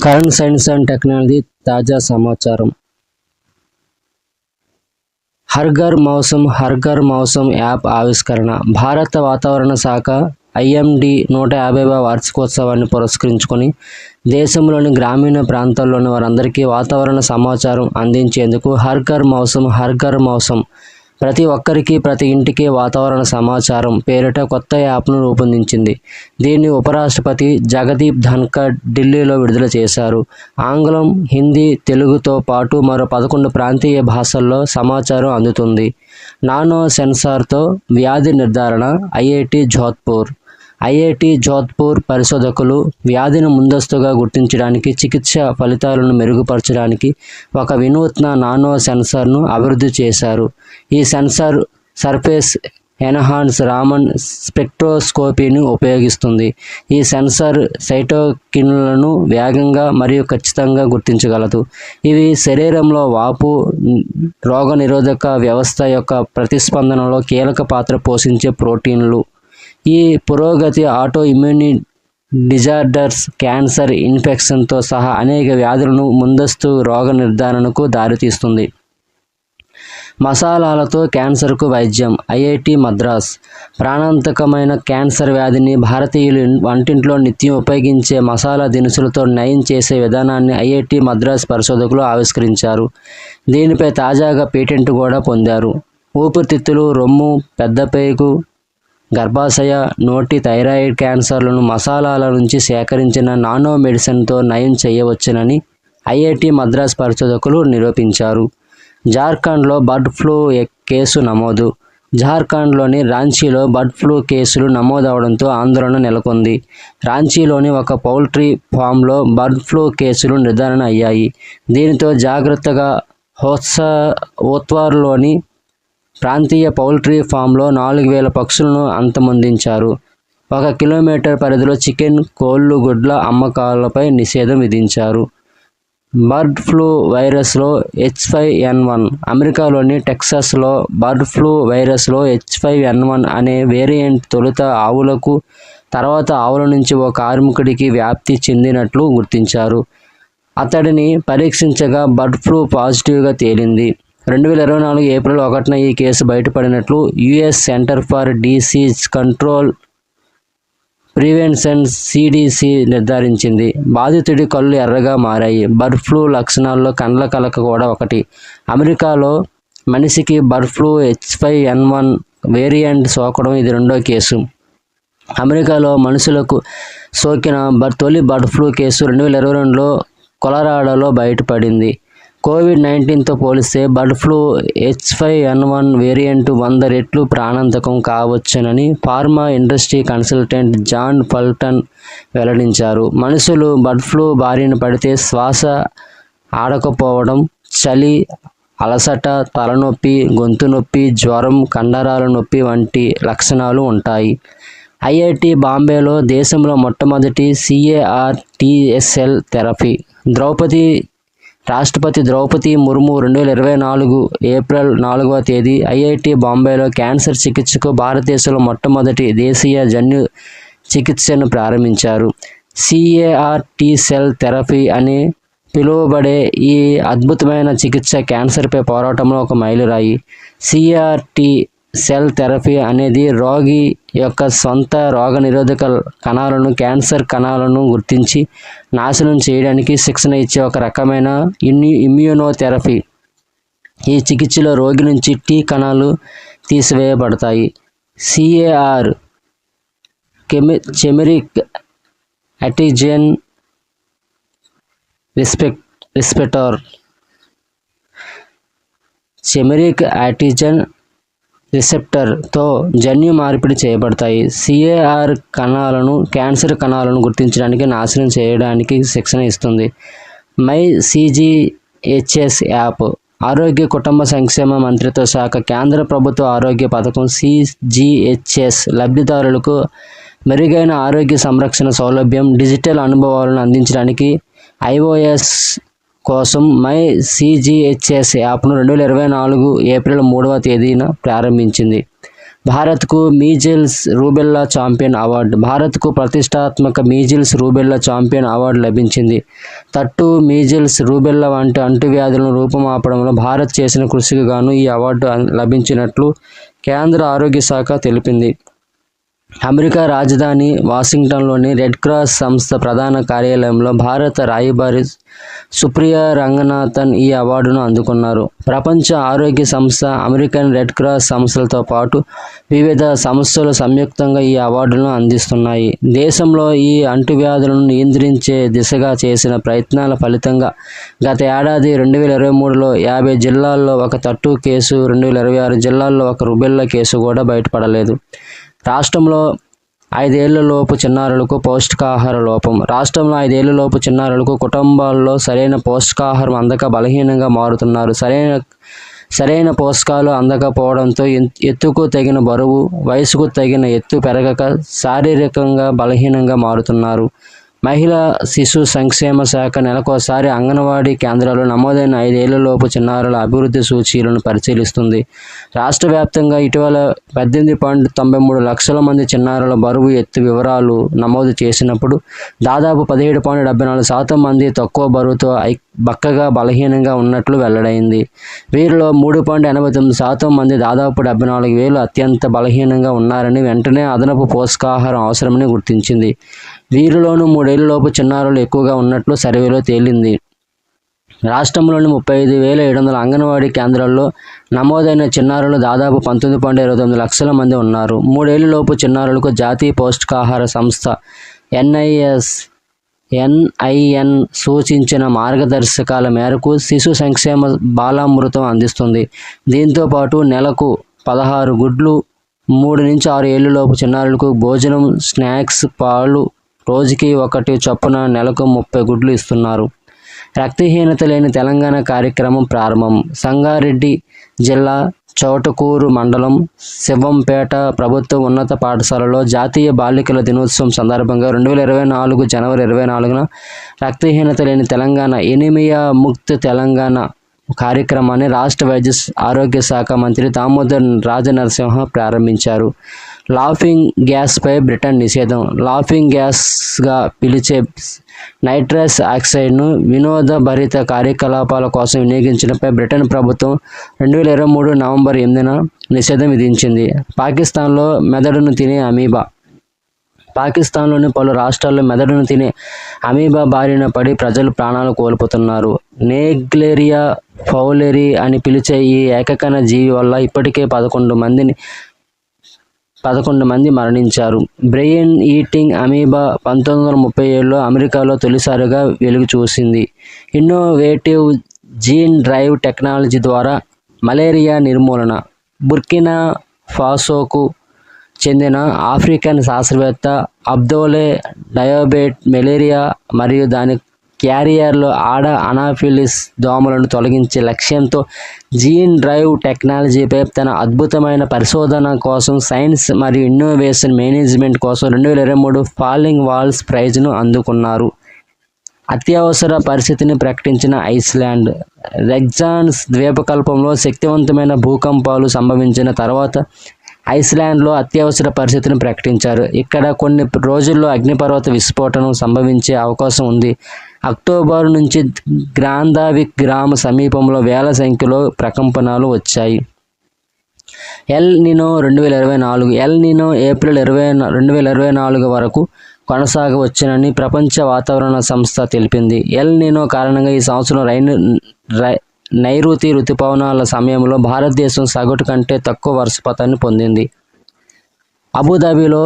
Current science and technology తాజా సమాచారం. Har Ghar మౌసం app ఆవిష్కరణ. భారత వాతావరణ శాఖ ఐఎండీ 150వ వార్షికోత్సవాన్ని పురస్కరించుకొని దేశంలోని గ్రామీణ ప్రాంతాల్లోని వారందరికీ వాతావరణ సమాచారం అందించేందుకు హర్ ఘర్ మౌసం ప్రతి ఒక్కరికి ప్రతి ఇంటికి వాతావరణ సమాచారం పేరిట కొత్త యాప్ను రూపొందించింది. దీన్ని ఉపరాష్ట్రపతి జగదీప్ ధన్కర్ ఢిల్లీలో విడుదల చేశారు. ఆంగ్లం, హిందీ, తెలుగుతో పాటు మరో 11 ప్రాంతీయ భాషల్లో సమాచారం అందుతుంది. నానో సెన్సార్తో వ్యాధి నిర్ధారణ. ఐఐటి జోధ్పూర్ పరిశోధకులు వ్యాధిని ముందస్తుగా గుర్తించడానికి, చికిత్స ఫలితాలను మెరుగుపరచడానికి ఒక వినూత్న నానో సెన్సార్ను అభివృద్ధి చేశారు. ఈ సెన్సార్ సర్ఫేస్ ఎన్హాన్స్ రామన్ స్పెక్ట్రోస్కోపీని ఉపయోగిస్తుంది. ఈ సెన్సార్ సైటోకిన్లను వేగంగా మరియు ఖచ్చితంగా గుర్తించగలదు. ఇవి శరీరంలో వాపు, రోగనిరోధక వ్యవస్థ యొక్క ప్రతిస్పందనలో కీలక పాత్ర పోషించే ప్రోటీన్లు. ఈ పురోగతి ఆటో ఇమ్యూని డిజార్డర్స్, క్యాన్సర్, ఇన్ఫెక్షన్తో సహా అనేక వ్యాధులను ముందస్తు రోగ నిర్ధారణకు దారితీస్తుంది. మసాలాలతో క్యాన్సర్కు వైద్యం. ఐఐటి మద్రాస్ ప్రాణాంతకమైన క్యాన్సర్ వ్యాధిని భారతీయులు వంటింట్లో నిత్యం ఉపయోగించే మసాలా దినుసులతో నయం చేసే విధానాన్ని ఐఐటి మద్రాస్ పరిశోధకులు ఆవిష్కరించారు. దీనిపై తాజాగా పేటెంట్ కూడా పొందారు. ఊపిరితిత్తులు, రొమ్ము, పెద్దపేగు, గర్భాశయ, నోటి, థైరాయిడ్ క్యాన్సర్లను మసాలాల నుంచి సేకరించిన నానో మెడిసిన్తో నయం చేయవచ్చునని ఐఐటి మద్రాస్ పరిశోధకులు నిరూపించారు. జార్ఖండ్లో బర్డ్ ఫ్లూ కేసు నమోదు. జార్ఖండ్లోని రాంచీలో బర్డ్ ఫ్లూ కేసులు నమోదవడంతో ఆందోళన నెలకొంది. రాంచీలోని ఒక పౌల్ట్రీ ఫామ్లో బర్డ్ ఫ్లూ కేసులు నిర్ధారణ అయ్యాయి. దీనితో జాగ్రత్తగా ఓత్వార్లోని ప్రాంతీయ పౌల్ట్రీ ఫామ్లో 4000 పక్షులను అంతమొందించారు. 1 కిలోమీటర్ పరిధిలో చికెన్, కోళ్లు, గుడ్ల అమ్మకాలపై నిషేధం విధించారు. బర్డ్ ఫ్లూ వైరస్లో H5N1. అమెరికాలోని టెక్సాస్లో బర్డ్ ఫ్లూ వైరస్లో H5N1 అనే వేరియంట్ తొలుత ఆవులకు, తర్వాత ఆవుల నుంచి ఓ కార్మికుడికి వ్యాప్తి చెందినట్లు గుర్తించారు. అతడిని పరీక్షించగా బర్డ్ ఫ్లూ పాజిటివ్గా తేలింది. 2024 ఏప్రిల్ 1న ఈ కేసు బయటపడినట్లు US centre for disease control prevention CDC నిర్ధారించింది. బాధితుడి కళ్ళు ఎర్రగా మారాయి. బర్డ్ ఫ్లూ లక్షణాల్లో కండ్ల కలక కూడా ఒకటి. అమెరికాలో మనిషికి బర్డ్ ఫ్లూ H5N1 వేరియంట్ సోకడం ఇది రెండో కేసు. అమెరికాలో మనుషులకు సోకిన తొలి బర్డ్ ఫ్లూ కేసు 2022లో కొలరాడోలో బయటపడింది. కోవిడ్-19తో పోలిస్తే బర్డ్ ఫ్లూ H5N1 వేరియంట్ 100 రెట్లు ప్రాణాంతకం కావచ్చునని pharma industry consultant John Fulton వెల్లడించారు. మనుషులు బర్డ్ ఫ్లూ బారిన పడితే శ్వాస ఆడకపోవడం, చలి, అలసట, తలనొప్పి, గొంతు నొప్పి, జ్వరం, కండరాల నొప్పి వంటి లక్షణాలు ఉంటాయి. ఐఐటి బాంబేలో దేశంలో మొట్టమొదటి CAR-T-cell థెరపీ. రాష్ట్రపతి ద్రౌపది ముర్ము 2024 ఏప్రిల్ 4వ తేదీ ఐఐటి బాంబేలో క్యాన్సర్ చికిత్సకు భారతదేశంలో మొట్టమొదటి దేశీయ జన్యు చికిత్సను ప్రారంభించారు. CAR-T-cell థెరపీ అని పిలువబడే ఈ అద్భుతమైన చికిత్స క్యాన్సర్పై పోరాటంలో ఒక మైలురాయి. CAR-T-cell థెరపీ అనేది రోగి యొక్క సొంత రోగనిరోధక కణాలను, క్యాన్సర్ కణాలను గుర్తించి నాశనం చేయడానికి శిక్షణ ఇచ్చే ఒక రకమైన ఇమ్యూనోథెరపీ. ఈ చికిత్సలో రోగి నుంచి T కణాలు తీసివేయబడతాయి. CAR చెమెరిక్ యాంటిజెన్ రిసెప్టర్ రిసెప్టర్తో జన్యు మార్పిడి చేయబడతాయి. CAR కణాలను, క్యాన్సర్ కణాలను గుర్తించడానికి, నాశనం చేయడానికి శిక్షణ ఇస్తుంది. MyCGHS app. ఆరోగ్య కుటుంబ సంక్షేమ మంత్రిత్వ శాఖ కేంద్ర ప్రభుత్వ ఆరోగ్య పథకం CGHS లబ్ధిదారులకు మెరుగైన ఆరోగ్య సంరక్షణ సౌలభ్యం, డిజిటల్ అనుభవాలను అందించడానికి iOS కోసం MyCGHS యాప్ను 2024 ఏప్రిల్ 3వ తేదీన ప్రారంభించింది. భారత్కు మీజిల్స్ రూబెల్లా ఛాంపియన్ అవార్డు. భారత్కు ప్రతిష్టాత్మక మీజిల్స్ రూబెల్లా ఛాంపియన్ అవార్డు లభించింది. తట్టు, మీజిల్స్, రూబెల్లా వంటి అంటువ్యాధులను రూపుమాపడంలో భారత్ చేసిన కృషికి గాను ఈ అవార్డు లభించినట్లు కేంద్ర ఆరోగ్య శాఖ తెలిపింది. అమెరికా రాజధాని వాషింగ్టన్లోని రెడ్ క్రాస్ సంస్థ ప్రధాన కార్యాలయంలో భారత రాయబారి సుప్రియా రంగనాథన్ ఈ అవార్డును అందుకున్నారు. ప్రపంచ ఆరోగ్య సంస్థ, అమెరికన్ రెడ్ క్రాస్ సంస్థలతో పాటు వివిధ సంస్థలు సంయుక్తంగా ఈ అవార్డులను అందిస్తున్నాయి. దేశంలో ఈ అంటువ్యాధులను నియంత్రించే దిశగా చేసిన ప్రయత్నాల ఫలితంగా గత ఏడాది 2023లో 50 జిల్లాల్లో ఒక తట్టు కేసు, 2026 జిల్లాల్లో ఒక రుబెల్లా కేసు కూడా బయటపడలేదు. రాష్ట్రంలో 5 ఏళ్లలోపు చిన్నారులకు పౌష్టికాహార లోపం. రాష్ట్రంలో 5 ఏళ్లలోపు చిన్నారులకు కుటుంబాల్లో సరైన పౌష్టికాహారం అందక బలహీనంగా మారుతున్నారు. సరైన పోషకాలు అందకపోవడంతో ఎత్తుకు తగిన బరువు, వయసుకు తగిన ఎత్తు పెరగక శారీరకంగా బలహీనంగా మారుతున్నారు. మహిళా శిశు సంక్షేమ శాఖ నెలకోసారి అంగన్వాడీ కేంద్రాల్లో నమోదైన 5 ఏళ్లలోపు చిన్నారుల అభివృద్ధి సూచీలను పరిశీలిస్తుంది. రాష్ట్ర వ్యాప్తంగా ఇటీవల 18.93 లక్షల మంది చిన్నారుల బరువు, ఎత్తు వివరాలు నమోదు చేసినప్పుడు దాదాపు 17.74% మంది తక్కువ బరువుతో బక్కగా బలహీనంగా ఉన్నట్లు వెల్లడైంది. వీరిలో 3.89% మంది దాదాపు 74,000 అత్యంత బలహీనంగా ఉన్నారని, వెంటనే అదనపు పోషకాహారం అవసరమని గుర్తించింది. వీరిలోనూ 3 ఏళ్లలోపు చిన్నారులు ఎక్కువగా ఉన్నట్లు సర్వేలో తేలింది. రాష్ట్రంలోని 35,700 అంగన్వాడీ కేంద్రాల్లో నమోదైన చిన్నారులు దాదాపు 19.29 లక్షల మంది ఉన్నారు. 3 ఏళ్లలోపు చిన్నారులకు జాతీయ పౌష్టికాహార సంస్థ NIN సూచించిన మార్గదర్శకాల మేరకు శిశు సంక్షేమ బాలామృతం అందిస్తుంది. దీంతో పాటు నెలకు 16 గుడ్లు, 3 నుంచి 6 ఏళ్లలోపు చిన్నారులకు భోజనం, స్నాక్స్, పాలు రోజుకి 1 చొప్పున నెలకు 30 గుడ్లు ఇస్తున్నారు. రక్తహీనత లేని తెలంగాణ కార్యక్రమం ప్రారంభం. సంగారెడ్డి జిల్లా చౌటకూరు మండలం శివంపేట ప్రభుత్వ ఉన్నత పాఠశాలలో జాతీయ బాలికల దినోత్సవం సందర్భంగా 2024 జనవరి 24న రక్తహీనత లేని తెలంగాణ, ఎనీమియా ముక్త్ తెలంగాణ కార్యక్రమాన్ని రాష్ట్ర వైద్య ఆరోగ్య శాఖ మంత్రి దామోదర్ రాజనరసింహ ప్రారంభించారు. లాఫింగ్ గ్యాస్పై బ్రిటన్ నిషేధం. లాఫింగ్ గ్యాస్గా పిలిచే నైట్రస్ ఆక్సైడ్ను వినోదభరిత కార్యకలాపాల కోసం వినియోగించడంపై బ్రిటన్ ప్రభుత్వం 2023 నవంబర్ 8న నిషేధం విధించింది. పాకిస్తాన్లో మెదడును తినే అమీబా. పాకిస్తాన్లోని పలు రాష్ట్రాల్లో మెదడును తినే అమీబా బారిన పడి ప్రజలు ప్రాణాలు కోల్పోతున్నారు. నేగ్లేరియా ఫౌలెరీ అని పిలిచే ఈ ఏకకణ జీవి వల్ల ఇప్పటికే 11 మంది మరణించారు. బ్రెయిన్ ఈటింగ్ అమీబా 1937లో అమెరికాలో తొలిసారిగా వెలుగు చూసింది. ఇన్నోవేటివ్ జీన్ డ్రైవ్ టెక్నాలజీ ద్వారా మలేరియా నిర్మూలన. బుర్కినా ఫాసోకు చెందిన ఆఫ్రికన్ శాస్త్రవేత్త అబ్దోలే డయాబెట్ మలేరియా మరియు దాని క్యారియర్లు ఆడ అనాఫిలిస్ దోమలను తొలగించే లక్ష్యంతో జీన్ డ్రైవ్ టెక్నాలజీపై తన అద్భుతమైన పరిశోధన కోసం సైన్స్ మరియు ఇన్నోవేషన్ మేనేజ్మెంట్ కోసం 2023 ఫాలింగ్ వాల్స్ ప్రైజ్ను అందుకున్నారు. అత్యవసర పరిస్థితిని ప్రకటించిన ఐస్లాండ్. రెగ్జాన్స్ ద్వీపకల్పంలో శక్తివంతమైన భూకంపాలు సంభవించిన తర్వాత ఐస్లాండ్లో అత్యవసర పరిస్థితిని ప్రకటించారు. ఇక్కడ కొన్ని రోజుల్లో అగ్నిపర్వత విస్ఫోటనం సంభవించే అవకాశం ఉంది. అక్టోబర్ నుంచి గ్రాంధావిక్ గ్రామ సమీపంలో వేల సంఖ్యలో ప్రకంపనలు వచ్చాయి. El Nino 2024. El Nino April 2024 వరకు కొనసాగవచ్చునని ప్రపంచ వాతావరణ సంస్థ తెలిపింది. ఎల్ నినో కారణంగా ఈ సంవత్సరం నైరుతి రుతుపవనాల సమయంలో భారతదేశం సగటు కంటే తక్కువ వర్షపాతాన్ని పొందింది. అబుదాబిలో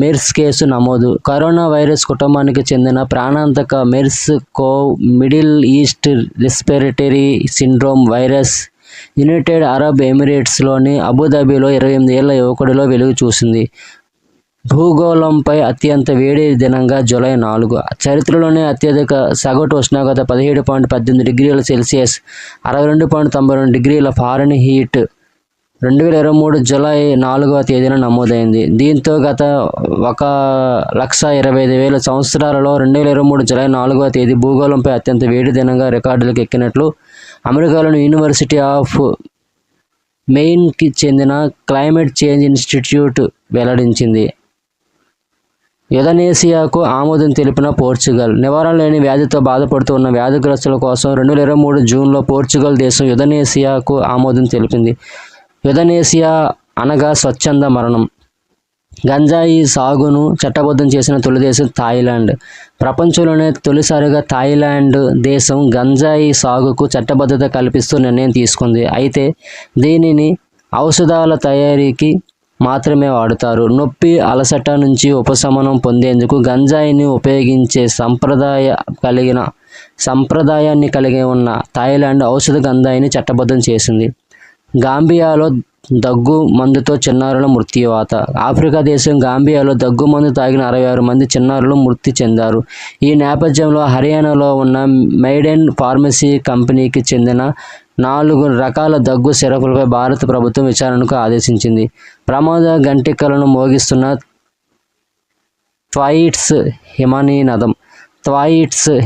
మెర్స్ కేసు నమోదు. కరోనా వైరస్ కుటుంబానికి చెందిన ప్రాణాంతక MERS CoV Middle East respiratory syndrome virus United Arab ఎమిరేట్స్లోని అబుదాబిలో 28 ఏళ్ల యువకుడిలో వెలుగు చూసింది. భూగోళంపై అత్యంత వేడి దినంగా జూలై 4. చరిత్రలోనే అత్యధిక సగటు ఉష్ణోగ్రత 17.18 డిగ్రీల సెల్సియస్ 62.92 డిగ్రీల ఫారెన్హీట్ 2023 జూలై 4వ తేదీన నమోదైంది. దీంతో గత 1,25,000 సంవత్సరాలలో 2023 జూలై 4వ తేదీ భూగోళంపై అత్యంత వేడి దినంగా రికార్డులకు ఎక్కినట్లు అమెరికాలోని యూనివర్సిటీ ఆఫ్ మెయిన్కి చెందిన క్లైమేట్ చేంజ్ ఇన్స్టిట్యూట్ వెల్లడించింది. యురేనేసియాకు ఆమోదం తెలిపిన పోర్చుగల్. నివారణ లేని వ్యాధితో బాధపడుతూ ఉన్న వ్యాధిగ్రస్తుల కోసం 2023 జూన్లో పోర్చుగల్ దేశం యురేనేసియాకు ఆమోదం తెలిపింది. యురేనేసియా అనగా స్వచ్ఛంద మరణం. గంజాయి సాగును చట్టబద్ధం చేసిన తొలి దేశం థాయిలాండ్. ప్రపంచంలోనే తొలిసారిగా థాయిలాండ్ దేశం గంజాయి సాగుకు చట్టబద్ధత కల్పిస్తూ నిర్ణయం తీసుకుంది. అయితే దీనిని ఔషధాల తయారీకి మాత్రమే వాడుతారు. నొప్పి, అలసట నుంచి ఉపశమనం పొందేందుకు గంజాయిని ఉపయోగించే సంప్రదాయాన్ని కలిగి ఉన్న థాయిలాండ్ ఔషధ గంజాయిని చట్టబద్ధం చేసింది. గాంబియాలో దగ్గు మందుతో చిన్నారుల మృత్యువాత. ఆఫ్రికా దేశం గాంబియాలో దగ్గు మందు తాగిన 66 మంది చిన్నారులు మృతి చెందారు. ఈ నేపథ్యంలో హర్యానాలో ఉన్న మైడెన్ ఫార్మసీ కంపెనీకి చెందిన 4 రకాల దగ్గు సిరపులపై భారత ప్రభుత్వం విచారణకు ఆదేశించింది. ప్రమాద గంటికలను మోగిస్తున్న థ్వాయిట్స్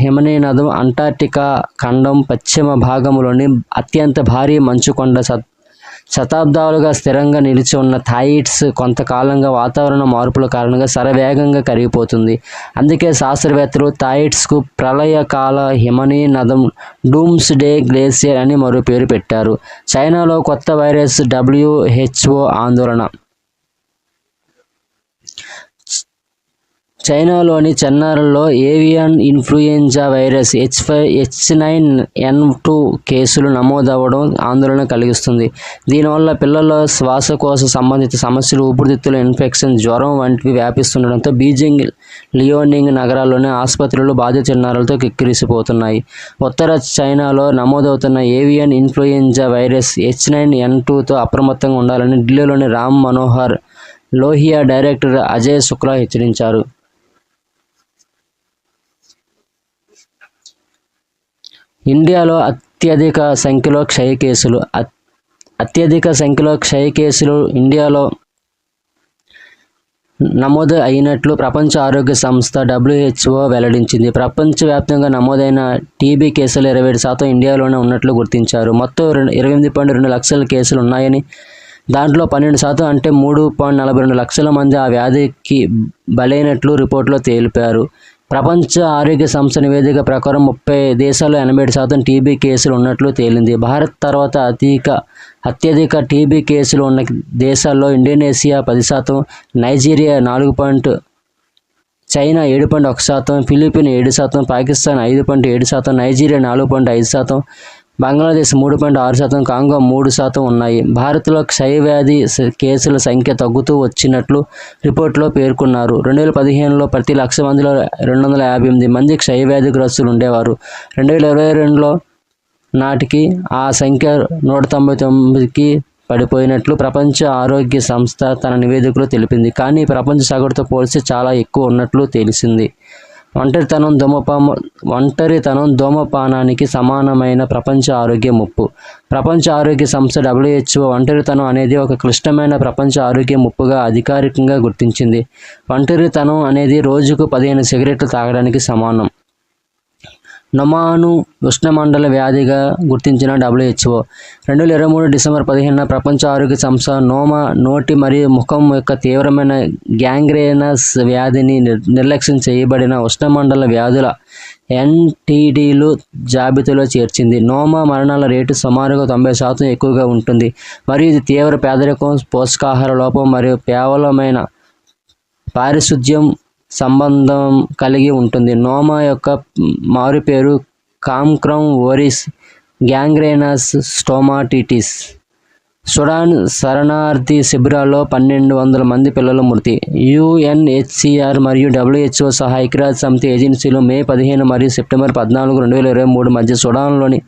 హిమనీనదం అంటార్క్టికా ఖండం పశ్చిమ భాగంలోని అత్యంత భారీ మంచుకొండ. శతాబ్దాలుగా స్థిరంగా నిలిచి ఉన్న థాయిట్స్ కొంతకాలంగా వాతావరణ మార్పుల కారణంగా శరవేగంగా కరిగిపోతుంది. అందుకే శాస్త్రవేత్తలు థాయిట్స్కు ప్రళయకాల హిమనీనదం, డూమ్స్డే గ్లేసియర్ అని మరో పేరు పెట్టారు. చైనాలో కొత్త వైరస్ WHO ఆందోళన. చైనాలోని చెన్నార్లలో ఏవియన్ ఇన్ఫ్లుయెంజా వైరస్ H9N2 కేసులు నమోదవడం ఆందోళన కలిగిస్తుంది. దీనివల్ల పిల్లల్లో శ్వాసకోశ సంబంధిత సమస్యలు, ఊపిరితిత్తుల ఇన్ఫెక్షన్, జ్వరం వంటివి వ్యాపిస్తుండటంతో బీజింగ్, లియోనింగ్ నగరాల్లోని ఆసుపత్రులు బాధిత చిన్నారులతో కిక్కిరిసిపోతున్నాయి. ఉత్తర చైనాలో నమోదవుతున్న ఏవియన్ ఇన్ఫ్లుయెంజా వైరస్ H9N2తో అప్రమత్తంగా ఉండాలని ఢిల్లీలోని రామ్ మనోహర్ లోహియా డైరెక్టర్ అజయ్ శుక్లా హెచ్చరించారు. ఇండియాలో అత్యధిక సంఖ్యలో క్షయ కేసులు ఇండియాలో నమోదు అయినట్లు ప్రపంచ ఆరోగ్య సంస్థ WHO వెల్లడించింది. ప్రపంచవ్యాప్తంగా నమోదైన టీబీ కేసులు 27% ఇండియాలోనే ఉన్నట్లు గుర్తించారు. మొత్తం 28.2 లక్షల కేసులు ఉన్నాయని, దాంట్లో 12% అంటే 3.42 లక్షల మంది ఆ వ్యాధికి బలైనట్లు రిపోర్టులో తెలిపారు. ప్రపంచ ఆరోగ్య సంస్థ నివేదిక ప్రకారం 30 దేశాల్లో 87% టీబీ కేసులు ఉన్నట్లు తేలింది. భారత్ తర్వాత అత్యధిక టీబీ కేసులు ఉన్న దేశాల్లో Indonesia 10%, Nigeria 4%, China 7.1%, Philippines 7%, Pakistan 5.7%, Nigeria 4.5%, Bangladesh 3.6%, Congo 3% ఉన్నాయి. భారత్లో క్షయవ్యాధి కేసుల సంఖ్య తగ్గుతూ వచ్చినట్లు రిపోర్టులో పేర్కొన్నారు. 2015లో ప్రతి 1,00,000 మందిలో 258 మంది క్షయవ్యాధిగ్రస్తులు ఉండేవారు. 2022లో నాటికి ఆ సంఖ్య 199కి పడిపోయినట్లు ప్రపంచ ఆరోగ్య సంస్థ తన నివేదికలో తెలిపింది. కానీ ప్రపంచ సగటుతో పోల్చి చాలా ఎక్కువ ఉన్నట్లు తెలిసింది. ఒంటరితనం ధూమపానానికి సమానమైన ప్రపంచ ఆరోగ్య ముప్పు. ప్రపంచ ఆరోగ్య సంస్థ WHO ఒంటరితనం అనేది ఒక క్లిష్టమైన ప్రపంచ ఆరోగ్య ముప్పుగా అధికారికంగా గుర్తించింది. ఒంటరితనం అనేది రోజుకు 15 సిగరెట్లు తాగడానికి సమానం. నొమాను ఉష్ణమండల వ్యాధిగా గుర్తించిన WHO 2023 డిసెంబర్ 15న ప్రపంచ ఆరోగ్య సంస్థ నోటి మరియు ముఖం యొక్క తీవ్రమైన గ్యాంగ్రేనస్ వ్యాధిని నిర్లక్ష్యం చేయబడిన ఉష్ణమండల వ్యాధుల NTDలు జాబితాలో చేర్చింది. నోమా మరణాల రేటు సుమారుగా 90% ఎక్కువగా ఉంటుంది మరియు ఇది తీవ్ర పేదరికం, పోషకాహార లోపం మరియు పేలవమైన పారిశుధ్యం సంబంధం కలిగి ఉంటుంది. నోమా యొక్క మారుపేరు కాంక్రమ్ ఓరిస్ గ్యాంగ్రేనస్ స్టోమాటిటిస్. సుడాన్ శరణార్థి శిబిరాల్లో 1,200 మంది పిల్లల మృతి. UNHCR మరియు WHO సహా ఐక్యరాజ్య సమితి ఏజెన్సీలు మే 15 మరియు సెప్టెంబర్ 14, 2023 మధ్య సుడాన్లోని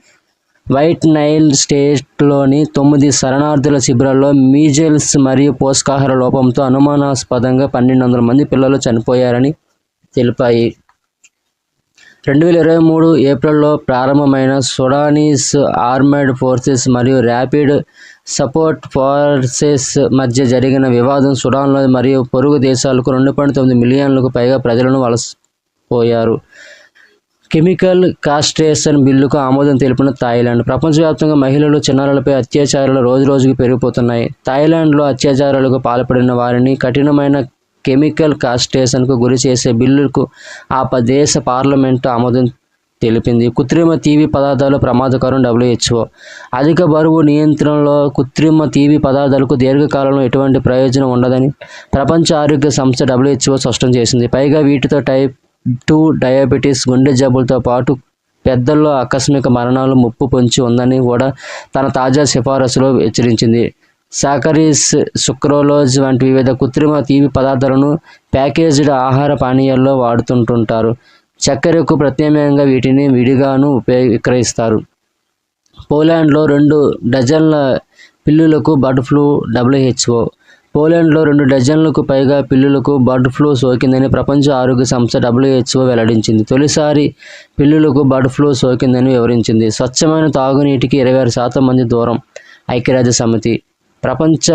వైట్ నైల్ స్టేట్లోని 9 శరణార్థుల శిబిరాల్లో మీజల్స్ మరియు పోషకాహార లోపంతో అనుమానాస్పదంగా 1,200 మంది పిల్లలు చనిపోయారని తెలిపాయి. 2023 ఏప్రిల్లో ప్రారంభమైన సుడానీస్ ఆర్మర్డ్ ఫోర్సెస్ మరియు ర్యాపిడ్ సపోర్ట్ ఫోర్సెస్ మధ్య జరిగిన వివాదం సుడాన్లో మరియు పొరుగు దేశాలకు 2.9 మిలియన్లకు పైగా ప్రజలను వలసపోయారు. కెమికల్ కాస్ట్రేషన్ బిల్లుకు ఆమోదం తెలిపిన థాయిలాండ్. ప్రపంచవ్యాప్తంగా మహిళలు, చిన్నారులపై అత్యాచారాలు రోజురోజుకు పెరిగిపోతున్నాయి. థాయిలాండ్లో అత్యాచారాలకు పాల్పడిన వారిని కఠినమైన కెమికల్ కాస్ట్రేషన్కు గురి చేసే బిల్లుకు ఆ దేశ పార్లమెంటు ఆమోదం తెలిపింది. కృత్రిమ తీపి పదార్థాలు ప్రమాదకరం. WHO అధిక బరువు నియంత్రణలో కృత్రిమ తీపి పదార్థాలకు దీర్ఘకాలంలో ఎటువంటి ప్రయోజనం ఉండదని ప్రపంచ ఆరోగ్య సంస్థ WHO స్పష్టం చేసింది. పైగా వీటితో టైప్ 2 డయాబెటీస్, గుండె జబ్బులతో పాటు పెద్దల్లో ఆకస్మిక మరణాలు ముప్పు పొంచి ఉందని కూడా తన తాజా సిఫారసులో హెచ్చరించింది. సాకరీస్, సుక్రోలోజ్ వంటి వివిధ కృత్రిమ తీపి పదార్థాలను ప్యాకేజ్డ్ ఆహార పానీయాల్లో వాడుతుంటారు. చక్కెరకు ప్రత్యామ్నాయంగా వీటిని విడిగాను విక్రయిస్తారు. పోలాండ్లో 2 డజన్ల పిల్లులకు బర్డ్ ఫ్లూ. WHO పోలాండ్లో 2 డజన్లకు పైగా పిల్లులకు బర్డ్ ఫ్లూ సోకిందని ప్రపంచ ఆరోగ్య సంస్థ WHO వెల్లడించింది. తొలిసారి పిల్లులకు బర్డ్ ఫ్లూ సోకిందని వివరించింది. స్వచ్ఛమైన తాగునీటికి 26% మంది దూరం. ఐక్యరాజ్య సమితి ప్రపంచ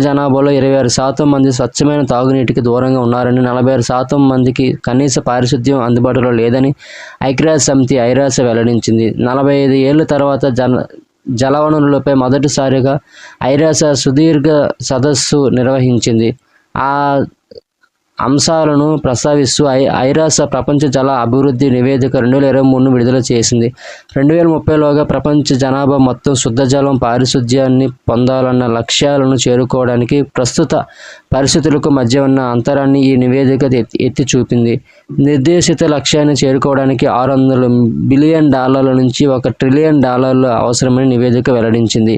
జనాభాలో 26% మంది స్వచ్ఛమైన తాగునీటికి దూరంగా ఉన్నారని, 46% మందికి కనీస పారిశుద్ధ్యం అందుబాటులో లేదని ఐక్యరాజ్య సమితి ఐరాస వెల్లడించింది. 45 ఏళ్ల తర్వాత జలవనరులపై మొదటిసారిగా ఐరాస సుదీర్ఘ సదస్సు నిర్వహించింది. ఆ అంశాలను ప్రస్తావిస్తూ ఐరాస ప్రపంచ జల అభివృద్ధి నివేదిక 2023ను విడుదల చేసింది. 2030లోగా ప్రపంచ జనాభా మొత్తం శుద్ధ జలం, పారిశుద్ధ్యాన్ని పొందాలన్న లక్ష్యాలను చేరుకోవడానికి ప్రస్తుత పరిస్థితులకు మధ్య ఉన్న అంతరాన్ని ఈ నివేదిక ఎత్తి చూపింది. నిర్దేశిత లక్ష్యాన్ని చేరుకోవడానికి $600 బిలియన్ నుంచి $1 ట్రిలియన్ అవసరమని నివేదిక వెల్లడించింది.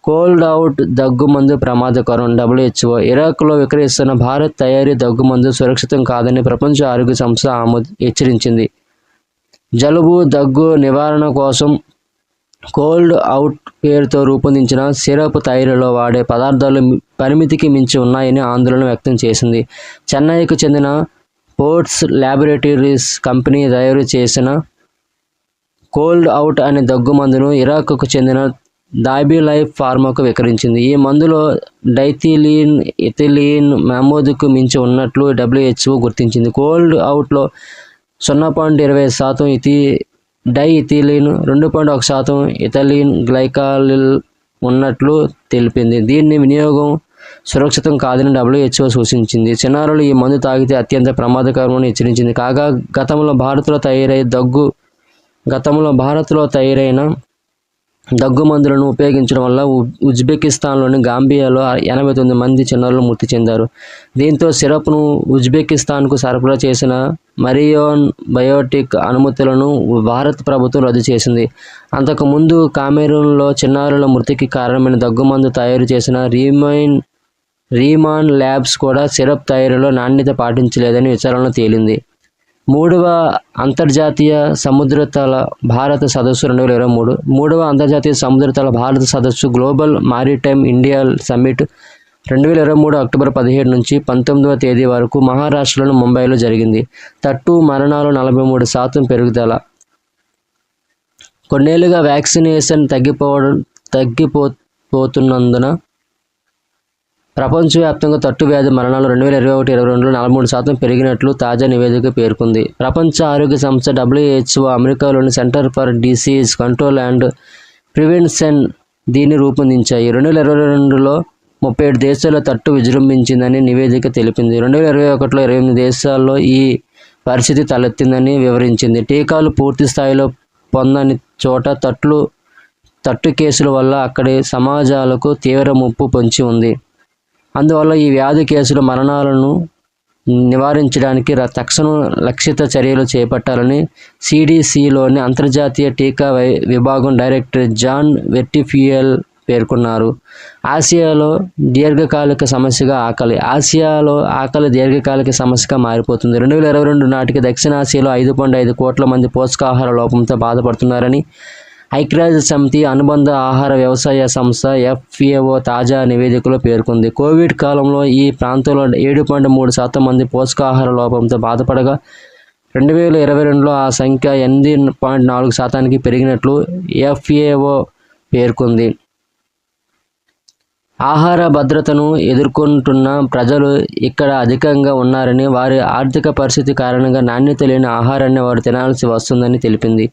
కోల్డ్ అవుట్ దగ్గుమందు ప్రమాదకరం. WHO ఇరాక్లో విక్రయిస్తున్న భారత్ తయారీ దగ్గుమందు సురక్షితం కాదని ప్రపంచ ఆరోగ్య సంస్థ హెచ్చరించింది. జలుబు, దగ్గు నివారణ కోసం కోల్డ్ అవుట్ పేరుతో రూపొందించిన సిరప్ తయారీలో వాడే పదార్థాలు పరిమితికి మించి ఉన్నాయని ఆందోళన వ్యక్తం చేసింది. చెన్నైకు చెందిన పోర్ట్స్ ల్యాబొరేటరీస్ కంపెనీ తయారు చేసిన కోల్డ్ అవుట్ అనే దగ్గుమందును ఇరాక్కు చెందిన దాబీ లైఫ్ ఫార్మాకు విక్రయించింది. ఈ మందులో డైథిలీన్, ఇథిలీన్ నమోదుకు మించి ఉన్నట్లు WHO గుర్తించింది. కోల్డ్ అవుట్లో 0.20% డైఇథిలీన్, 2.1% ఇథిలీన్ గ్లైకాలిల్ ఉన్నట్లు తెలిపింది. దీన్ని వినియోగం సురక్షితం కాదని WHO సూచించింది. చిన్నారులు ఈ మందు తాగితే అత్యంత ప్రమాదకరమని హెచ్చరించింది. కాగా గతంలో భారత్లో తయారైన దగ్గు మందులను ఉపయోగించడం వల్ల ఉజ్బెకిస్తాన్లోని గాంబియాలో 89 మంది చిన్నారులు మృతి చెందారు. దీంతో సిరప్ను ఉజ్బెకిస్తాన్కు సరఫరా చేసిన మరియోన్ బయోటిక్ అనుమతులను భారత ప్రభుత్వం రద్దు చేసింది. అంతకుముందు కామెరూన్లో చిన్నారుల మృతికి కారణమైన దగ్గుమందు తయారు చేసిన రీమాన్ ల్యాబ్స్ కూడా సిరప్ తయారీలో నాణ్యత పాటించలేదని విచారణలో తేలింది. 3వ అంతర్జాతీయ సముద్రతల భారత సదస్సు 2023. 3వ అంతర్జాతీయ సముద్రతల భారత సదస్సు global maritime India summit 2023 October 17 నుంచి 19వ తేదీ వరకు మహారాష్ట్రలోని ముంబైలో జరిగింది. తట్టు మరణాలు 43% పెరుగుదల. కొన్నేళ్లుగా వ్యాక్సినేషన్ తగ్గిపోతున్నందున ప్రపంచవ్యాప్తంగా తట్టు వ్యాధి మరణాలు 2021-22లో 43% పెరిగినట్లు తాజా నివేదిక పేర్కొంది. ప్రపంచ ఆరోగ్య సంస్థ WHO అమెరికాలోని centre for disease control and prevention దీన్ని రూపొందించాయి. 2022లో 37 దేశాల్లో తట్టు విజృంభించిందని నివేదిక తెలిపింది. 2021లో 28 దేశాల్లో ఈ పరిస్థితి తలెత్తిందని వివరించింది. టీకాలు పూర్తి స్థాయిలో పొందని చోట తట్టు కేసుల వల్ల అక్కడి సమాజాలకు తీవ్ర ముప్పు పొంచి ఉంది. అందువల్ల ఈ వ్యాధి కేసుల మరణాలను నివారించడానికి తక్షణ లక్షిత చర్యలు చేపట్టాలని CDCలోని అంతర్జాతీయ టీకా విభాగం డైరెక్టర్ జాన్ వెర్టిఫ్యూయల్ పేర్కొన్నారు. ఆసియాలో ఆకలి దీర్ఘకాలిక సమస్యగా మారిపోతుంది. 2022 నాటికి దక్షిణాసియాలో 5.5 కోట్ల మంది పోషకాహార లోపంతో బాధపడుతున్నారని ఐక్యరాజ్య సమితి అనుబంధ ఆహార వ్యవసాయ సంస్థ FAO తాజా నివేదికలో పేర్కొంది. కోవిడ్ కాలంలో ఈ ప్రాంతంలో 7.3% మంది పోషకాహార లోపంతో బాధపడగా 2022లో ఆ సంఖ్య 8.4%కి పెరిగినట్లు FAO పేర్కొంది. ఆహార భద్రతను ఎదుర్కొంటున్న ప్రజలు ఇక్కడ అధికంగా ఉన్నారని, వారి ఆర్థిక పరిస్థితి కారణంగా నాణ్యత లేని ఆహారాన్ని వారు తినాల్సి వస్తుందని తెలిపింది.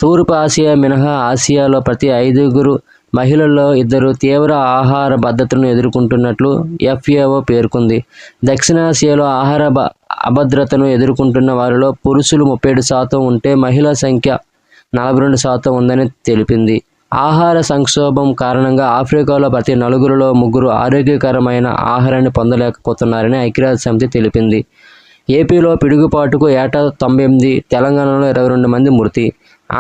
తూర్పు ఆసియా మినహా ఆసియాలో ప్రతి 5 మహిళల్లో 2 తీవ్ర ఆహార భద్రతను ఎదుర్కొంటున్నట్లు FAO పేర్కొంది. దక్షిణాసియాలో ఆహార అభద్రతను ఎదుర్కొంటున్న వారిలో పురుషులు 37% ఉంటే మహిళల సంఖ్య 42% ఉందని తెలిపింది. ఆహార సంక్షోభం కారణంగా ఆఫ్రికాలో ప్రతి 4లో 3 ఆరోగ్యకరమైన ఆహారాన్ని పొందలేకపోతున్నారని ఐక్యరాజ్యసమితి తెలిపింది. ఏపీలో పిడుగుపాటుకు ఏటా 98, తెలంగాణలో 22 మంది మృతి.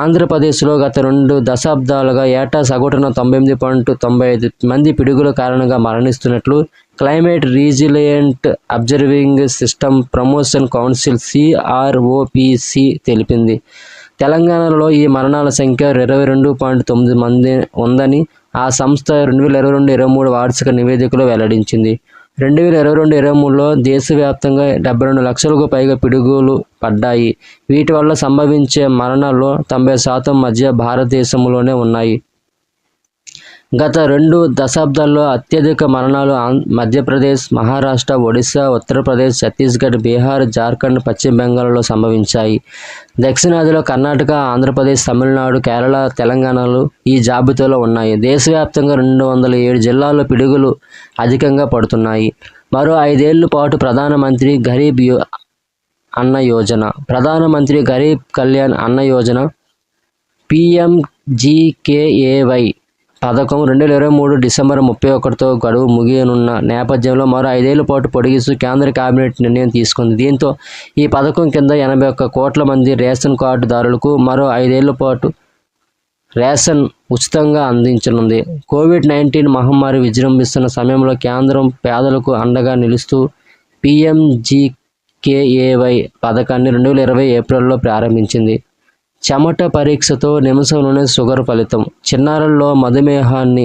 ఆంధ్రప్రదేశ్లో గత 2 దశాబ్దాలుగా ఏటా సగటున 98.95 మంది పిడుగుల కారణంగా మరణిస్తున్నట్లు climate resilient observing system promotion council CROPC తెలిపింది. తెలంగాణలో ఈ మరణాల సంఖ్య 22.9 మంది ఉందని ఆ సంస్థ 2022-23 వార్షిక నివేదికలో వెల్లడించింది. 2022-23లో దేశవ్యాప్తంగా 72 లక్షలకు పైగా పిడుగులు పడ్డాయి. వీటి వల్ల సంభవించే మరణాల్లో 90% మధ్య భారతదేశంలోనే ఉన్నాయి. గత 2 దశాబ్దాల్లో అత్యధిక మరణాలు మధ్యప్రదేశ్, మహారాష్ట్ర, ఒడిశా, ఉత్తరప్రదేశ్, ఛత్తీస్గఢ్, బీహార్, జార్ఖండ్, పశ్చిమ బెంగాల్లో సంభవించాయి. దక్షిణాదిలో కర్ణాటక, ఆంధ్రప్రదేశ్, తమిళనాడు, కేరళ, తెలంగాణలు ఈ జాబితాలో ఉన్నాయి. దేశవ్యాప్తంగా 207 జిల్లాల్లో పిడుగులు అధికంగా పడుతున్నాయి. మరో 5 ఏళ్ల పాటు ప్రధానమంత్రి గరీబ్ అన్న యోజన, ప్రధానమంత్రి గరీబ్ కళ్యాణ్ అన్న యోజన PMGKAY పథకం 2023 డిసెంబర్ 31తో గడువు ముగియనున్న నేపథ్యంలో మరో 5 ఏళ్ల పాటు పొడిగిస్తూ కేంద్ర కేబినెట్ నిర్ణయం తీసుకుంది. దీంతో ఈ పథకం కింద 81 కోట్ల మంది రేషన్ కార్డుదారులకు మరో 5 ఏళ్ల పాటు రేషన్ ఉచితంగా అందించనుంది. కోవిడ్-19 మహమ్మారి విజృంభిస్తున్న సమయంలో కేంద్రం పేదలకు అండగా నిలుస్తూ PMGKAY పథకాన్ని 2020 ఏప్రిల్లో ప్రారంభించింది. చెమట పరీక్షతో నిమిషంలోనే షుగర్ ఫలితం. చిన్నారుల్లో మధుమేహాన్ని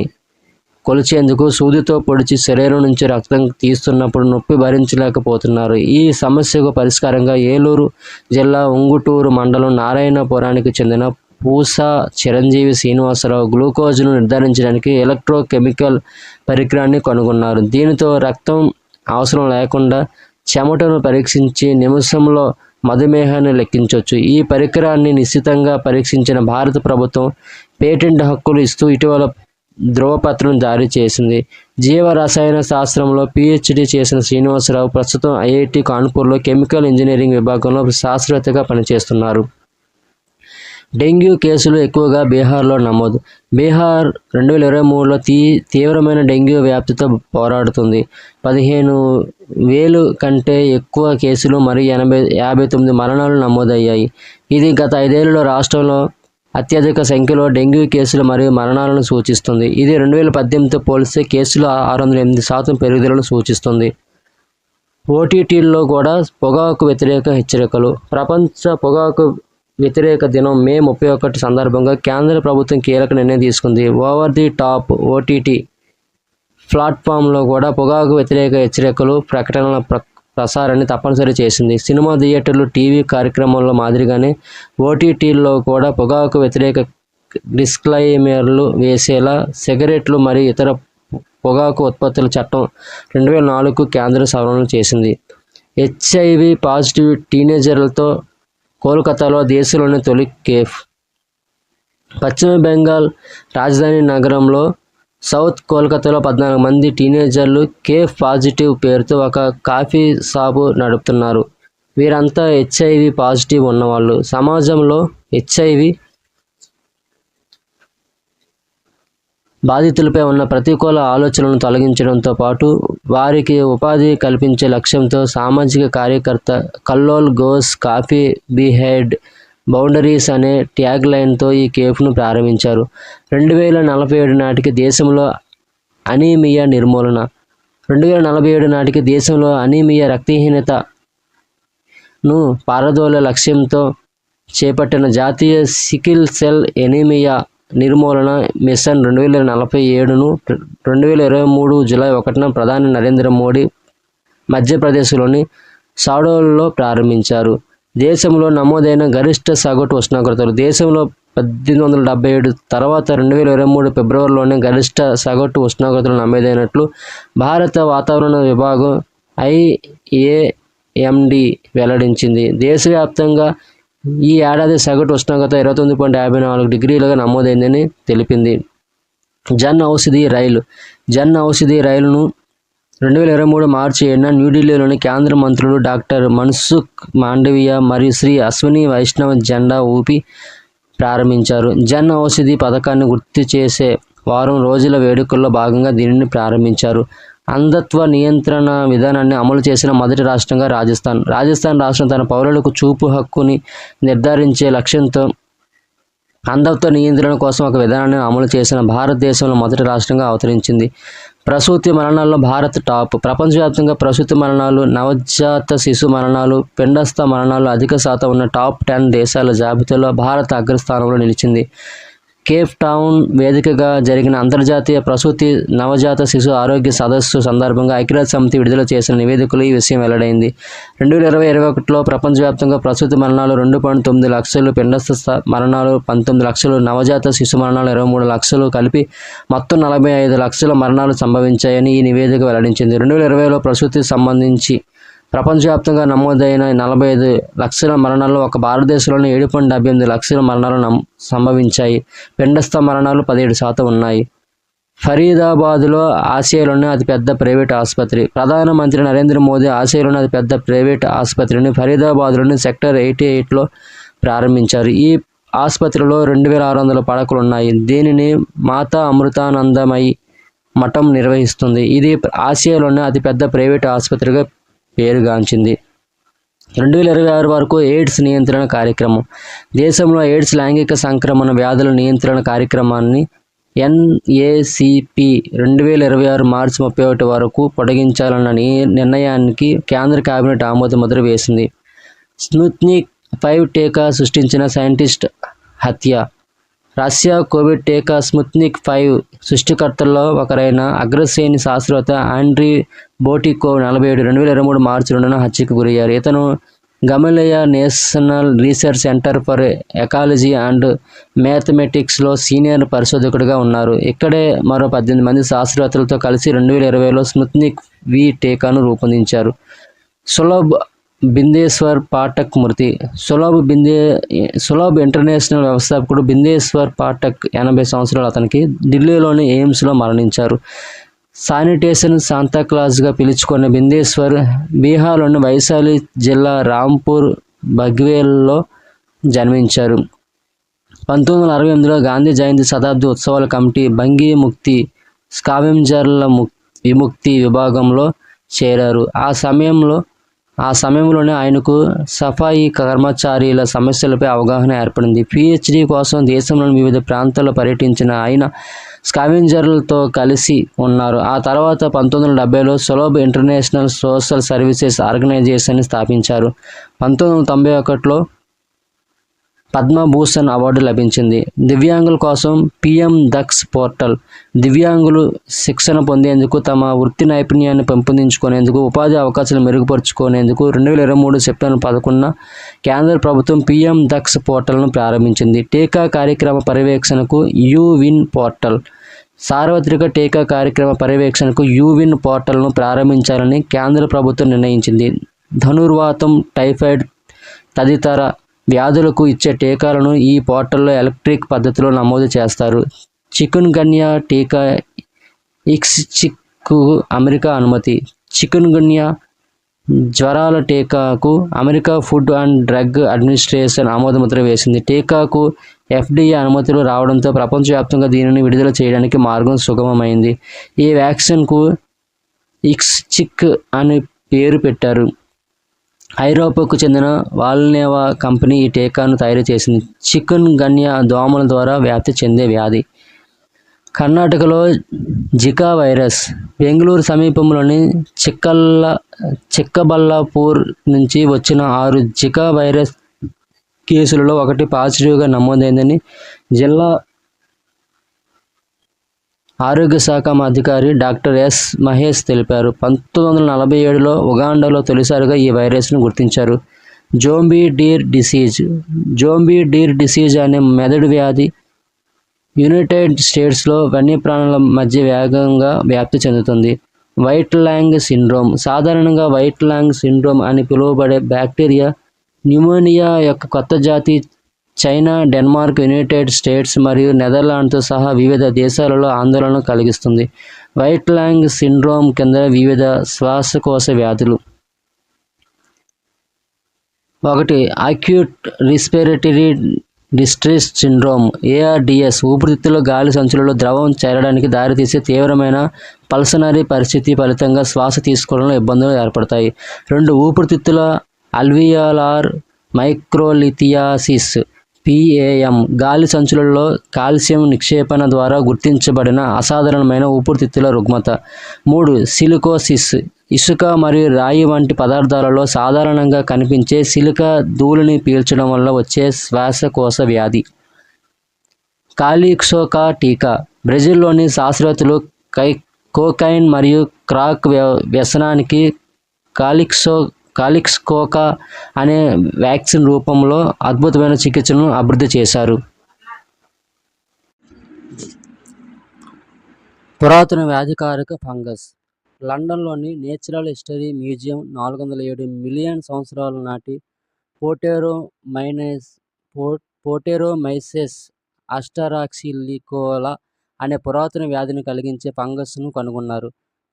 కొలిచేందుకు సూదితో పొడిచి శరీరం నుంచి రక్తం తీస్తున్నప్పుడు నొప్పి భరించలేకపోతున్నారు. ఈ సమస్యకు పరిష్కారంగా ఏలూరు జిల్లా ఉంగుటూరు మండలం నారాయణపురానికి చెందిన పూసా చిరంజీవి శ్రీనివాసరావు గ్లూకోజ్ను నిర్ధారించడానికి ఎలక్ట్రోకెమికల్ పరికరాన్ని కనుగొన్నారు. దీనితో రక్తం అవసరం లేకుండా చెమటను పరీక్షించి నిమిషంలో మధుమేహాన్ని లెక్కించవచ్చు. ఈ పరికరాన్ని నిశ్చితంగా పరీక్షించిన భారత ప్రభుత్వం పేటెంట్ హక్కులు ఇస్తూ ఇటీవల ధ్రువపత్రం జారీ చేసింది. జీవ రసాయన శాస్త్రంలో PhD చేసిన శ్రీనివాసరావు ప్రస్తుతం IIT కాన్పూర్లో కెమికల్ ఇంజనీరింగ్ విభాగంలో శాస్త్రవేత్తగా పనిచేస్తున్నారు. డెంగ్యూ కేసులు ఎక్కువగా బీహార్లో నమోదు. బీహార్ 2023లో తీవ్రమైన డెంగ్యూ వ్యాప్తితో పోరాడుతుంది. 15,000 కంటే ఎక్కువ కేసులు మరియు 59 మరణాలు నమోదయ్యాయి. ఇది గత 5 ఏళ్లలో రాష్ట్రంలో అత్యధిక సంఖ్యలో డెంగ్యూ కేసులు మరియు మరణాలను సూచిస్తుంది. ఇది 2018తో పోలిస్తే కేసులు 608% పెరుగుదలను సూచిస్తుంది. OTTల్లో కూడా పొగాకు వ్యతిరేక హెచ్చరికలు. ప్రపంచ పొగాకు వ్యతిరేక దినం మే 31 సందర్భంగా కేంద్ర ప్రభుత్వం కీలక నిర్ణయం తీసుకుంది. ఓవర్ ది టాప్ OTT ప్లాట్ఫామ్లో కూడా పొగాకు వ్యతిరేక హెచ్చరికలు ప్రకటనల ప్రసారాన్ని తప్పనిసరి చేసింది. సినిమా థియేటర్లు, టీవీ కార్యక్రమాల్లో మాదిరిగానే OTTల్లో కూడా పొగాకు వ్యతిరేక డిస్క్లైమర్లు వేసేలా సిగరెట్లు మరియు ఇతర పొగాకు ఉత్పత్తుల చట్టం 2004కు కేంద్ర సవరణలు చేసింది. HIV పాజిటివ్ టీనేజర్లతో కోల్కతాలో దేశంలోని తొలి కేఫ్. పశ్చిమ బెంగాల్ రాజధాని నగరంలో సౌత్ కోల్కతాలో 14 మంది టీనేజర్లు కేఫ్ పాజిటివ్ పేరుతో ఒక కాఫీ షాపు నడుపుతున్నారు. వీరంతా HIV పాజిటివ్ ఉన్నవాళ్ళు. సమాజంలో HIV బాధితులపై ఉన్న ప్రతికూల ఆలోచనలను తొలగించడంతో పాటు వారికి ఉపాధి కల్పించే లక్ష్యంతో సామాజిక కార్యకర్త కల్లోల్ ఘోష్ కాఫీ బిహైండ్ బౌండరీస్ అనే ట్యాగ్ లైన్తో ఈ కేఫ్ను ప్రారంభించారు. 2047 నాటికి దేశంలో అనీమియా నిర్మూలన. 2047 నాటికి దేశంలో అనీమియా రక్తహీనతను పారదోలే లక్ష్యంతో చేపట్టిన జాతీయ సికిల్ సెల్ ఎనీమియా నిర్మూలన మిషన్ 2047ను 2023 జూలై 1న ప్రధాని నరేంద్ర మోడీ మధ్యప్రదేశ్లోని సాడోల్లో ప్రారంభించారు. దేశంలో నమోదైన గరిష్ట సగటు ఉష్ణోగ్రతలు. దేశంలో 1877 తర్వాత 2023 ఫిబ్రవరిలోనే గరిష్ట సగటు ఉష్ణోగ్రతలు నమోదైనట్లు భారత వాతావరణ విభాగం IAMD వెల్లడించింది. దేశవ్యాప్తంగా ఈ ఏడాది సగటు ఉష్ణోగ్రత 29.54 డిగ్రీలుగా నమోదైందని తెలిపింది. జన్ ఔషధి రైలును 2023 మార్చి 7న న్యూఢిల్లీలోని కేంద్ర మంత్రులు డాక్టర్ మన్సుఖ్ మాండవీయ మరియు శ్రీ అశ్విని వైష్ణవ్ జెండా ఊపి ప్రారంభించారు. జన్ ఔషధి పథకాన్ని గుర్తు చేసే వారం రోజుల వేడుకల్లో భాగంగా దీనిని ప్రారంభించారు. అంధత్వ నియంత్రణ విధానాన్ని అమలు చేసిన మొదటి రాష్ట్రంగా రాజస్థాన్ రాష్ట్రం తన పౌరులకు చూపు హక్కుని నిర్ధారించే లక్ష్యంతో అంధత్వ నియంత్రణ కోసం ఒక విధానాన్ని అమలు చేసిన భారతదేశంలో మొదటి రాష్ట్రంగా అవతరించింది. ప్రసూతి మరణాల్లో భారత్ టాప్. ప్రపంచవ్యాప్తంగా ప్రసూతి మరణాలు, నవజాత శిశు మరణాలు, పిండస్థ మరణాలు అధిక శాతం ఉన్న టాప్ 10 దేశాల జాబితాలో భారత్ అగ్రస్థానంలో నిలిచింది. కేప్ టౌన్ వేదికగా జరిగిన అంతర్జాతీయ ప్రసూతి నవజాత శిశు ఆరోగ్య సదస్సు సందర్భంగా ఐక్యరాజ్యసమితి విడుదల చేసిన నివేదికలో ఈ విషయం వెల్లడైంది. 2020-21లో ప్రపంచవ్యాప్తంగా ప్రసూతి మరణాలు 2.9 లక్షలు, పిండస్థ మరణాలు 19 లక్షలు, నవజాత శిశు మరణాలు 23 లక్షలు కలిపి మొత్తం 45 లక్షల మరణాలు సంభవించాయని ఈ నివేదిక వెల్లడించింది. 2020లో ప్రసూతికి సంబంధించి ప్రపంచవ్యాప్తంగా నమోదైన 45 లక్షల మరణాల్లో ఒక భారతదేశంలోని 7.78 లక్షల మరణాలు సంభవించాయి. పిండస్థ మరణాలు 17% ఉన్నాయి. ఫరీదాబాద్లో ఆసియాలోని అతిపెద్ద ప్రైవేట్ ఆసుపత్రి. ప్రధానమంత్రి నరేంద్ర మోదీ ఆసియాలోని అతిపెద్ద ప్రైవేట్ ఆసుపత్రిని ఫరీదాబాద్లోని సెక్టర్ 88లో ప్రారంభించారు. ఈ ఆసుపత్రిలో 2600 పడకలు ఉన్నాయి. దీనిని మాతా అమృతానందమయి మఠం నిర్వహిస్తుంది. ఇది ఆసియాలోని అతిపెద్ద ప్రైవేట్ ఆసుపత్రిగా పేరుగాంచింది. 2026 వరకు ఎయిడ్స్ నియంత్రణ కార్యక్రమం. దేశంలో ఎయిడ్స్ లైంగిక సంక్రమణ వ్యాధుల నియంత్రణ కార్యక్రమాన్ని NACP 2026 మార్చి 31 వరకు పొడిగించాలన్న నిర్ణయానికి కేంద్ర కేబినెట్ ఆమోద ముద్ర వేసింది. స్పుత్నిక్ 5 టీకా సృష్టించిన సైంటిస్ట్ హత్య. రష్యా కోవిడ్ టీకా స్పుత్నిక్ 5 సృష్టికర్తల్లో ఒకరైన అగ్రశ్రేణి శాస్త్రవేత్త ఆండ్రీ బోటికోవ్ 47 2023 మార్చి 2న హత్యకు గురయ్యారు. ఇతను Gamaleya national research centre for ecology and మ్యాథమెటిక్స్లో సీనియర్ పరిశోధకుడిగా ఉన్నారు. ఇక్కడే మరో 18 మంది శాస్త్రవేత్తలతో కలిసి 2020లో స్పుత్నిక్ V టీకాను రూపొందించారు. సులభ్ బిందేశ్వర్ పాఠక్ మృతి. సులభ్ ఇంటర్నేషనల్ వ్యవస్థాపకుడు బిందేశ్వర్ పాఠక్ 80 సంవత్సరాలు. అతనికి ఢిల్లీలోని ఎయిమ్స్లో మరణించారు. శానిటేషన్ శాంతాక్లాజ్గా పిలుచుకున్న బిందేశ్వర్ బీహార్లోని వైశాలి జిల్లా రాంపూర్ బగ్వేల్లో జన్మించారు. 1968లో గాంధీ జయంతి శతాబ్ది ఉత్సవాల కమిటీ బంగీ ముక్తి స్కావెంజర్ల విముక్తి విభాగంలో చేరారు. ఆ సమయంలోనే ఆయనకు సఫాయి కర్మచారీల సమస్యలపై అవగాహన ఏర్పడింది. PhD కోసం దేశంలోని వివిధ ప్రాంతాల్లో పర్యటించిన ఆయన స్కావెంజర్లతో కలిసి ఉన్నారు. ఆ తర్వాత 1970లో సులభ్ ఇంటర్నేషనల్ సోషల్ సర్వీసెస్ ఆర్గనైజేషన్ని స్థాపించారు. 1991లో పద్మభూషణ్ అవార్డు లభించింది. దివ్యాంగుల కోసం PM దక్ష్ పోర్టల్. దివ్యాంగులు శిక్షణ పొందేందుకు, తమ వృత్తి నైపుణ్యాన్ని పెంపొందించుకునేందుకు, ఉపాధి అవకాశాలు మెరుగుపరుచుకునేందుకు 2023 సెప్టెంబర్ 11న కేంద్ర ప్రభుత్వం PM దక్ష్ పోర్టల్ను ప్రారంభించింది. టీకా కార్యక్రమ పర్యవేక్షణకు UWIN పోర్టల్. సార్వత్రిక టీకా కార్యక్రమ పర్యవేక్షణకు UWIN పోర్టల్ను ప్రారంభించాలని కేంద్ర ప్రభుత్వం నిర్ణయించింది. ధనుర్వాతం, టైఫాయిడ్ తదితర వ్యాధులకు ఇచ్చే టీకాలను ఈ పోర్టల్లో ఎలక్ట్రిక్ పద్ధతిలో నమోదు చేస్తారు. చికున్ గన్యా టీకా ఇక్స్చిక్కు అమెరికా అనుమతి. చికున్ గన్యా జ్వరాల టీకాకు America food and drug administration ఆమోదముద్ర వేసింది. టీకాకు FDA అనుమతులు రావడంతో ప్రపంచవ్యాప్తంగా దీనిని విడుదల చేయడానికి మార్గం సుగమమైంది. ఈ వ్యాక్సిన్కు ఇక్స్చిక్ అని పేరు పెట్టారు. ఐరోపాకు చెందిన వాల్నెవా కంపెనీ ఈ టీకాను తయారు చేసింది. చికున్ గన్యా దోమల ద్వారా వ్యాప్తి చెందే వ్యాధి. కర్ణాటకలో జికా వైరస్. బెంగళూరు సమీపంలోని చిక్కబల్లాపూర్ నుంచి వచ్చిన 6 జికా వైరస్ కేసులలో 1 పాజిటివ్గా నమోదైందని జిల్లా ఆరోగ్య శాఖ అధికారి డాక్టర్ S. మహేష్ తెలిపారు. 1947లో ఉగాండాలో తొలిసారిగా ఈ వైరస్ను గుర్తించారు. జోంబీ డీర్ డిసీజ్ అనే మెదడు వ్యాధి యునైటెడ్ స్టేట్స్లో వన్యప్రాణుల మధ్య వేగంగా వ్యాప్తి చెందుతుంది. వైట్ లాంగ్ సిండ్రోమ్ సాధారణంగా వైట్ లాంగ్ సిండ్రోమ్ అని పిలువబడే బ్యాక్టీరియా న్యూమోనియా యొక్క కొత్త జాతి చైనా, డెన్మార్క్, యునైటెడ్ స్టేట్స్ మరియు నెదర్లాండ్తో సహా వివిధ దేశాలలో ఆందోళన కలిగిస్తుంది. వైట్ లాంగ్ సిండ్రోమ్ కింద వివిధ శ్వాసకోశ వ్యాధులు. 1. Acute respiratory distress syndrome ARDS ఊపిరితిత్తుల గాలి సంచులలో ద్రవం చేరడానికి దారితీసే తీవ్రమైన పల్సనరీ పరిస్థితి ఫలితంగా శ్వాస తీసుకోవడంలో ఇబ్బందులు ఏర్పడతాయి. 2. ఊపిరితిత్తుల అల్వియోలార్ మైక్రోలిథియాసిస్ PAM గాలి సంచులలో కాల్షియం నిక్షేపణ ద్వారా గుర్తించబడిన అసాధారణమైన ఊపిరితిత్తుల రుగ్మత. 3. సిలికోసిస్ ఇసుక మరియు రాయి వంటి పదార్థాలలో సాధారణంగా కనిపించే సిలికా ధూళిని పీల్చడం వల్ల వచ్చే శ్వాసకోశ వ్యాధి. కాలిక్సోకా టీకా బ్రెజిల్లోని శాస్త్రవేత్తలు కోకైన్ మరియు క్రాక్ వ్యసనానికి కాలిక్స్కోకా అనే వ్యాక్సిన్ రూపంలో అద్భుతమైన చికిత్సను అభివృద్ధి చేశారు. పురాతన వ్యాధికారక ఫంగస్ లండన్లోని నేచురల్ హిస్టరీ మ్యూజియం 407 మిలియన్ సంవత్సరాల నాటి పోటెరోమైసెస్ అస్టరాక్సిలికోలా అనే పురాతన వ్యాధిని కలిగించే ఫంగస్ను కనుగొన్నారు.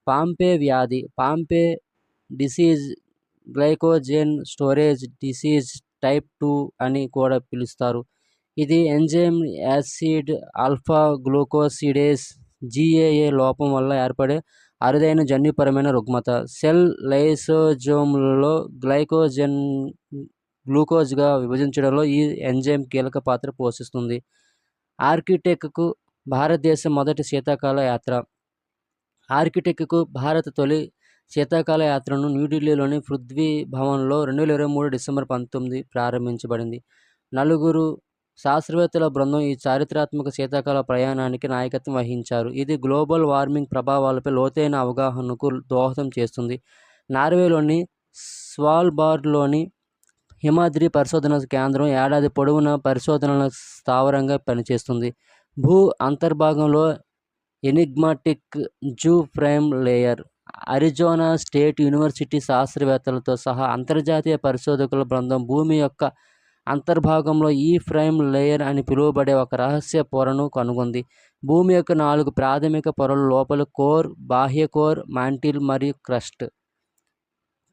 పాంపే వ్యాధి disease, glycogen storage disease type 2 అని కూడా పిలుస్తారు. ఇది enzyme acid alpha glucosidase GAA లోపం వల్ల ఏర్పడే అరుదైన జన్యుపరమైన రుగ్మత. సెల్ లైసోజోమ్లలో గ్లూకోజ్గా విభజించడంలో ఈ ఎంజైమ్ కీలక పాత్ర పోషిస్తుంది. ఆర్కిటిక్కు భారతదేశం మొదటి శీతాకాల యాత్ర భారత తొలి శీతాకాల యాత్రను న్యూఢిల్లీలోని పృథ్వీ భవన్లో 2023 డిసెంబర్ 19 ప్రారంభించబడింది. 4 శాస్త్రవేత్తల బృందం ఈ చారిత్రాత్మక శీతాకాల ప్రయాణానికి నాయకత్వం వహించారు. ఇది గ్లోబల్ వార్మింగ్ ప్రభావాలపై లోతైన అవగాహనకు దోహదం చేస్తుంది. నార్వేలోని స్వాల్బార్డ్లోని హిమాద్రి పరిశోధన కేంద్రం ఏడాది పొడవునా పరిశోధనల స్థావరంగా పనిచేస్తుంది. భూ అంతర్భాగంలో ఎనిగ్మాటిక్ జూ ఫ్రేమ్ లేయర్ అరిజోనా స్టేట్ యూనివర్సిటీ శాస్త్రవేత్తలతో సహా అంతర్జాతీయ పరిశోధకుల బృందం భూమి యొక్క అంతర్భాగంలో ఈ ఫ్రేమ్ లేయర్ అని పిలువబడే ఒక రహస్య పొరను కనుగొంది. భూమి యొక్క 4 ప్రాథమిక పొరలు లోపల కోర్, బాహ్య కోర్, మాంటిల్ మరియు క్రస్ట్.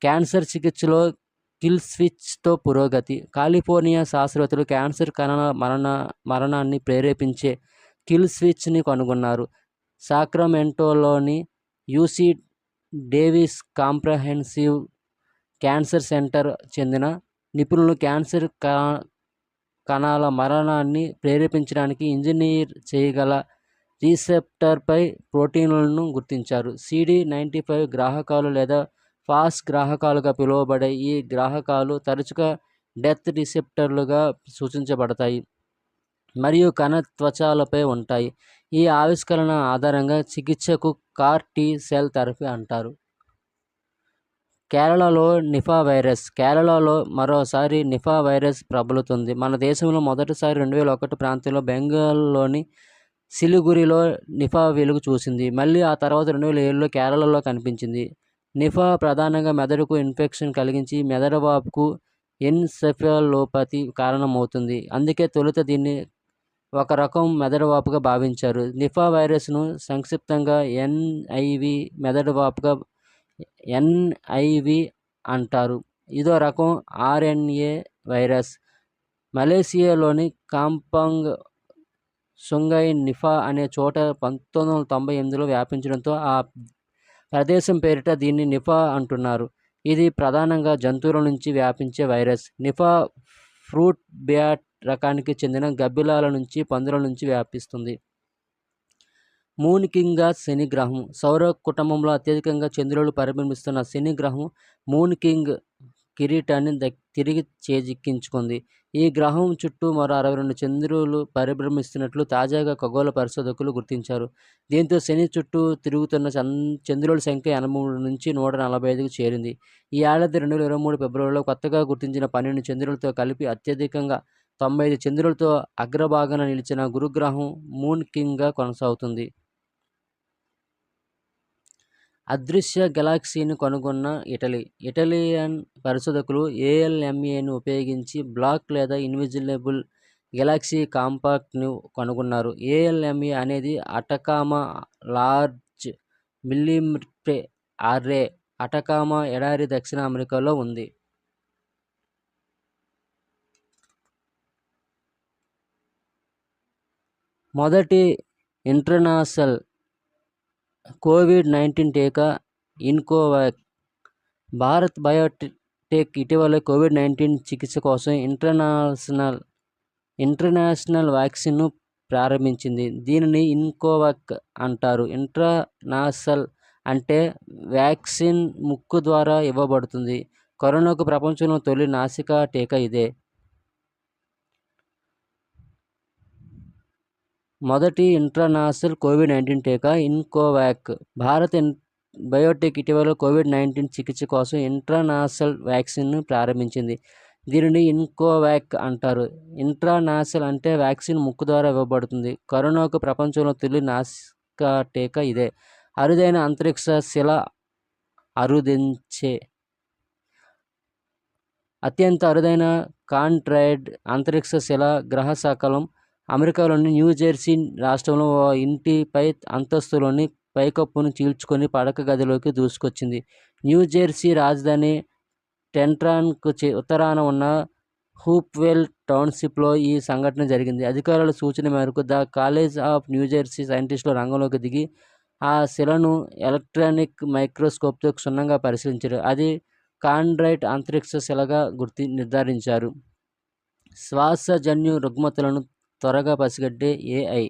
క్యాన్సర్ చికిత్సలో కిల్ స్విచ్తో పురోగతి కాలిఫోర్నియా శాస్త్రవేత్తలు క్యాన్సర్ కణాల మరణాన్ని ప్రేరేపించే కిల్ స్విచ్ని కనుగొన్నారు. సాక్రమెంటోలోని UC Davis comprehensive cancer centre చెందిన నిపుణులు క్యాన్సర్ కణాల మరణాన్ని ప్రేరేపించడానికి ఇంజనీర్ చేయగల రీసెప్టర్పై ప్రోటీన్లను గుర్తించారు. CD95 గ్రాహకాలు లేదా ఫాస్ గ్రాహకాలుగా పిలువబడే ఈ గ్రాహకాలు తరచుగా డెత్ రిసెప్టర్లుగా సూచించబడతాయి మరియు కణ త్వచాలపై ఉంటాయి. ఈ ఆవిష్కరణ ఆధారంగా చికిత్సకు CAR-T సెల్ థెరపీ అంటారు. కేరళలో నిపా వైరస్ కేరళలో మరోసారి నిపా వైరస్ ప్రబలుతుంది. మన దేశంలో మొదటిసారి 2001 ప్రాంతంలో బెంగాల్లోని సిలిగురిలో నిపా వెలుగు చూసింది. మళ్ళీ ఆ తర్వాత 2007లో కేరళలో కనిపించింది. నిపా ప్రధానంగా మెదడుకు ఇన్ఫెక్షన్ కలిగించి మెదడువాపుకు ఎన్సెఫలోపతి కారణమవుతుంది. అందుకే తొలుత దీన్ని ఒక రకం మెదడువాపుగా భావించారు. నిపా వైరస్ను సంక్షిప్తంగా NIV అంటారు. ఇదో రకం RNA వైరస్. మలేసియాలోని కాంపాంగ్ సుంగై నిపా అనే చోట 1998లో వ్యాపించడంతో ఆ ప్రదేశం పేరిట దీన్ని నిపా అంటున్నారు. ఇది ప్రధానంగా జంతువుల నుంచి వ్యాపించే వైరస్. నిపా ఫ్రూట్ బ్యాట్ రకానికి చెందిన గబ్బిలాల నుంచి పందుల నుంచి వ్యాపిస్తుంది. మూన్ కింగ్గా శని గ్రహం సౌర కుటుంబంలో అత్యధికంగా చంద్రులు పరిభ్రమిస్తున్న శని గ్రహం మూన్ కింగ్ కిరీటాన్ని తిరిగి చేజిక్కించుకుంది. ఈ గ్రహం చుట్టూ మరో 62 చంద్రులు పరిభ్రమిస్తున్నట్లు తాజాగా ఖగోళ పరిశోధకులు గుర్తించారు. దీంతో శని చుట్టూ తిరుగుతున్న చంద్రుల సంఖ్య 83 నుంచి 145కు చేరింది. ఈ ఏడాది 2023 ఫిబ్రవరిలో కొత్తగా గుర్తించిన 12 చంద్రులతో కలిపి అత్యధికంగా 95 చంద్రులతో అగ్రభాగాన నిలిచిన గురుగ్రహం మూన్ కింగ్గా కొనసాగుతుంది. అదృశ్య గెలాక్సీని కనుగొన్న ఇటలీ. ఇటాలియన్ పరిశోధకులు ALMAను ఉపయోగించి బ్లాక్ లేదా ఇన్విజిబుల్ గెలాక్సీ కాంపాక్ట్ను కనుగొన్నారు. ALMA అనేది Atacama large millimetre array Atacama ఎడారి దక్షిణ అమెరికాలో ఉంది. మొదటి ఇంటర్నేషనల్ కోవిడ్-19 టీకా ఇన్కోవాక్. భారత్ బయోటెక్ ఇటీవల కోవిడ్-19 చికిత్స కోసం ఇంటర్నేషనల్ వ్యాక్సిన్ను ప్రారంభించింది. దీనిని ఇన్కోవాక్ అంటారు. ఇంటర్నేషనల్ అంటే వ్యాక్సిన్ ముక్కు ద్వారా ఇవ్వబడుతుంది. కరోనాకు ప్రపంచంలో తొలి నాసికా టీకా ఇదే. మొదటి ఇంటర్నేషనల్ కోవిడ్-19 టీకా ఇన్కోవాక్. భారత్ బయోటెక్ ఇటీవల కోవిడ్-19 చికిత్స కోసం ఇంటర్నేషనల్ వ్యాక్సిన్ను ప్రారంభించింది. దీనిని ఇన్కోవాక్ అంటారు. ఇంటర్నేషనల్ అంటే వ్యాక్సిన్ ముక్కు ద్వారా ఇవ్వబడుతుంది. కరోనాకు ప్రపంచంలో తొలి నాసికా టీకా ఇదే. అరుదైన అంతరిక్ష శిల అత్యంత అరుదైన కాంట్రాయిడ్ అంతరిక్ష శిల గ్రహశకలం అమెరికాలోని న్యూజెర్సీ రాష్ట్రంలో ఓ ఇంటి పై అంతస్తులోని పైకప్పును చీల్చుకొని పడక గదిలోకి దూసుకొచ్చింది. న్యూజెర్సీ రాజధాని టెంట్రాన్కు ఉత్తరాన ఉన్న హూప్వెల్ టౌన్షిప్లో ఈ సంఘటన జరిగింది. అధికారుల సూచన మేరకు ద కాలేజ్ ఆఫ్ న్యూజెర్సీ సైంటిస్టులు రంగంలోకి దిగి ఆ శిలను ఎలక్ట్రానిక్ మైక్రోస్కోప్తో క్షుణ్ణంగా పరిశీలించారు. అది కాంట్రాయిడ్ అంతరిక్ష శిలగా నిర్ధారించారు. శ్వాసజన్యు రుగ్మతలను త్వరగా పసిగట్టే AI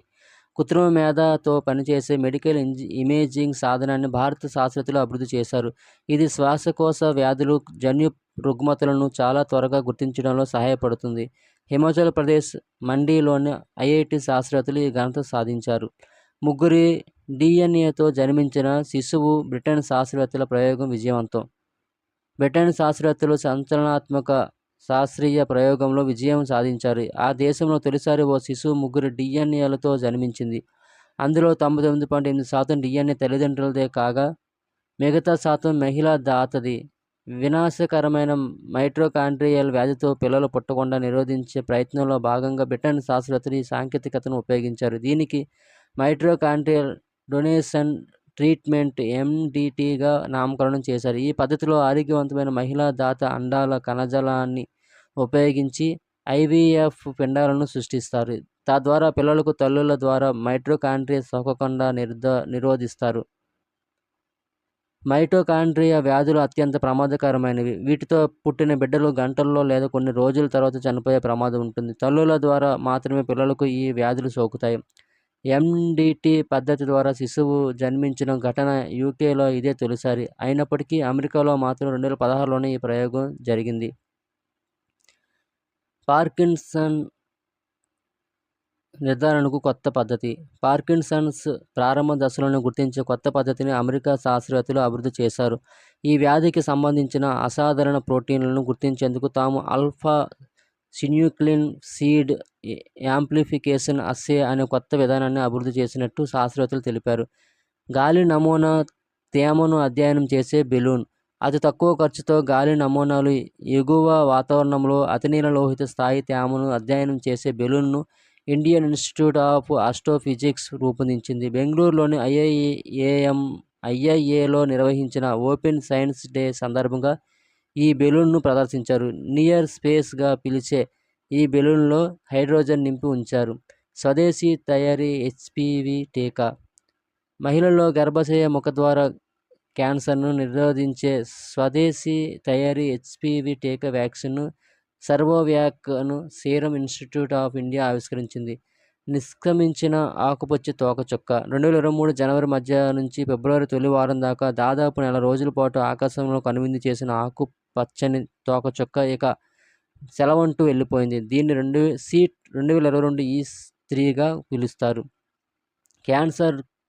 కృత్రిమ మేధతో పనిచేసే మెడికల్ ఇమేజింగ్ సాధనాన్ని భారత శాస్త్రజ్ఞులు అభివృద్ధి చేశారు. ఇది శ్వాసకోశ వ్యాధులు, జన్యు రుగ్మతలను చాలా త్వరగా గుర్తించడంలో సహాయపడుతుంది. హిమాచల్ ప్రదేశ్ మండీలోని IIT శాస్త్రజ్ఞులు ఈ ఘనత సాధించారు. ముగ్గురి DNAతో జన్మించిన శిశువు బ్రిటన్ శాస్త్రవేత్తల ప్రయోగం విజయవంతం. బ్రిటన్ శాస్త్రవేత్తలు సంచలనాత్మక శాస్త్రీయ ప్రయోగంలో విజయం సాధించారు. ఆ దేశంలో తొలిసారి ఓ శిశువు ముగ్గురు DNAలతో జన్మించింది. అందులో 99.8% DNA తల్లిదండ్రులదే కాగా మిగతా శాతం మహిళా దాతది. వినాశకరమైన మైటోకాండ్రియల్ వ్యాధితో పిల్లలు పుట్టకుండా నిరోధించే ప్రయత్నంలో భాగంగా బ్రిటన్ శాస్త్రవేత్తలు ఈ సాంకేతికతను ఉపయోగించారు. దీనికి మైటోకాండ్రియల్ డొనేషన్ ట్రీట్మెంట్ MDTగా నామకరణం చేశారు. ఈ పద్ధతిలో ఆరోగ్యవంతమైన మహిళా దాత అండాల కణజాలాన్ని ఉపయోగించి IVF పిండాలను సృష్టిస్తారు. తద్వారా పిల్లలకు తల్లుల ద్వారా మైటోకాండ్రియా సోకకుండా నిరోధిస్తారు. మైటోకాండ్రియా వ్యాధులు అత్యంత ప్రమాదకరమైనవి. వీటితో పుట్టిన బిడ్డలు గంటల్లో లేదా కొన్ని రోజుల తర్వాత చనిపోయే ప్రమాదం ఉంటుంది. తల్లుల ద్వారా మాత్రమే పిల్లలకు ఈ వ్యాధులు సోకుతాయి. MDT పద్ధతి ద్వారా శిశువు జన్మించిన ఘటన UKలో ఇదే తొలిసారి. అయినప్పటికీ అమెరికాలో మాత్రం 2016లోనే ఈ ప్రయోగం జరిగింది. పార్కిన్సన్ నిర్ధారణకు కొత్త పద్ధతి. పార్కిన్సన్స్ ప్రారంభ దశలోనే గుర్తించే కొత్త పద్ధతిని అమెరికా శాస్త్రవేత్తలు అభివృద్ధి చేశారు. ఈ వ్యాధికి సంబంధించిన అసాధారణ ప్రోటీన్లను గుర్తించేందుకు తాము ఆల్ఫా సిన్యూక్లిన్ సీడ్ యాంప్లిఫికేషన్ అస్సే అనే కొత్త విధానాన్ని అభివృద్ధి చేసినట్టు శాస్త్రవేత్తలు తెలిపారు. గాలి నమూనా తేమను అధ్యయనం చేసే బెలూన్. అతి తక్కువ ఖర్చుతో గాలి నమూనాలు ఎగువ వాతావరణంలో అతినీల లోహిత స్థాయి తేమను అధ్యయనం చేసే బెలూన్ను ఇండియన్ ఇన్స్టిట్యూట్ ఆఫ్ ఆస్ట్రోఫిజిక్స్ రూపొందించింది. బెంగళూరులోని IIAలో నిర్వహించిన ఓపెన్ సైన్స్ డే సందర్భంగా ఈ బెలూన్ను ప్రదర్శించారు. నియర్ స్పేస్గా పిలిచే ఈ బెలూన్లో హైడ్రోజన్ నింపి ఉంచారు. స్వదేశీ తయారీ HPV టీకా. మహిళల్లో గర్భాశయ ముఖద్వార క్యాన్సర్ను నిరోధించే స్వదేశీ తయారీ HPV టీకా వ్యాక్సిన్ను సర్వోవ్యాక్ను సీరం ఇన్స్టిట్యూట్ ఆఫ్ ఇండియా ఆవిష్కరించింది. నిష్క్రమించిన ఆకుపచ్చ తోకచుక్క. 2023 జనవరి మధ్య నుంచి ఫిబ్రవరి తొలి వారం దాకా దాదాపు నెల రోజుల పాటు ఆకాశంలో కనువిందు చేసిన ఆకుపచ్చని తోకచుక్క ఇక సెలవంటూ వెళ్ళిపోయింది. దీన్ని 2022 E3గా పిలుస్తారు.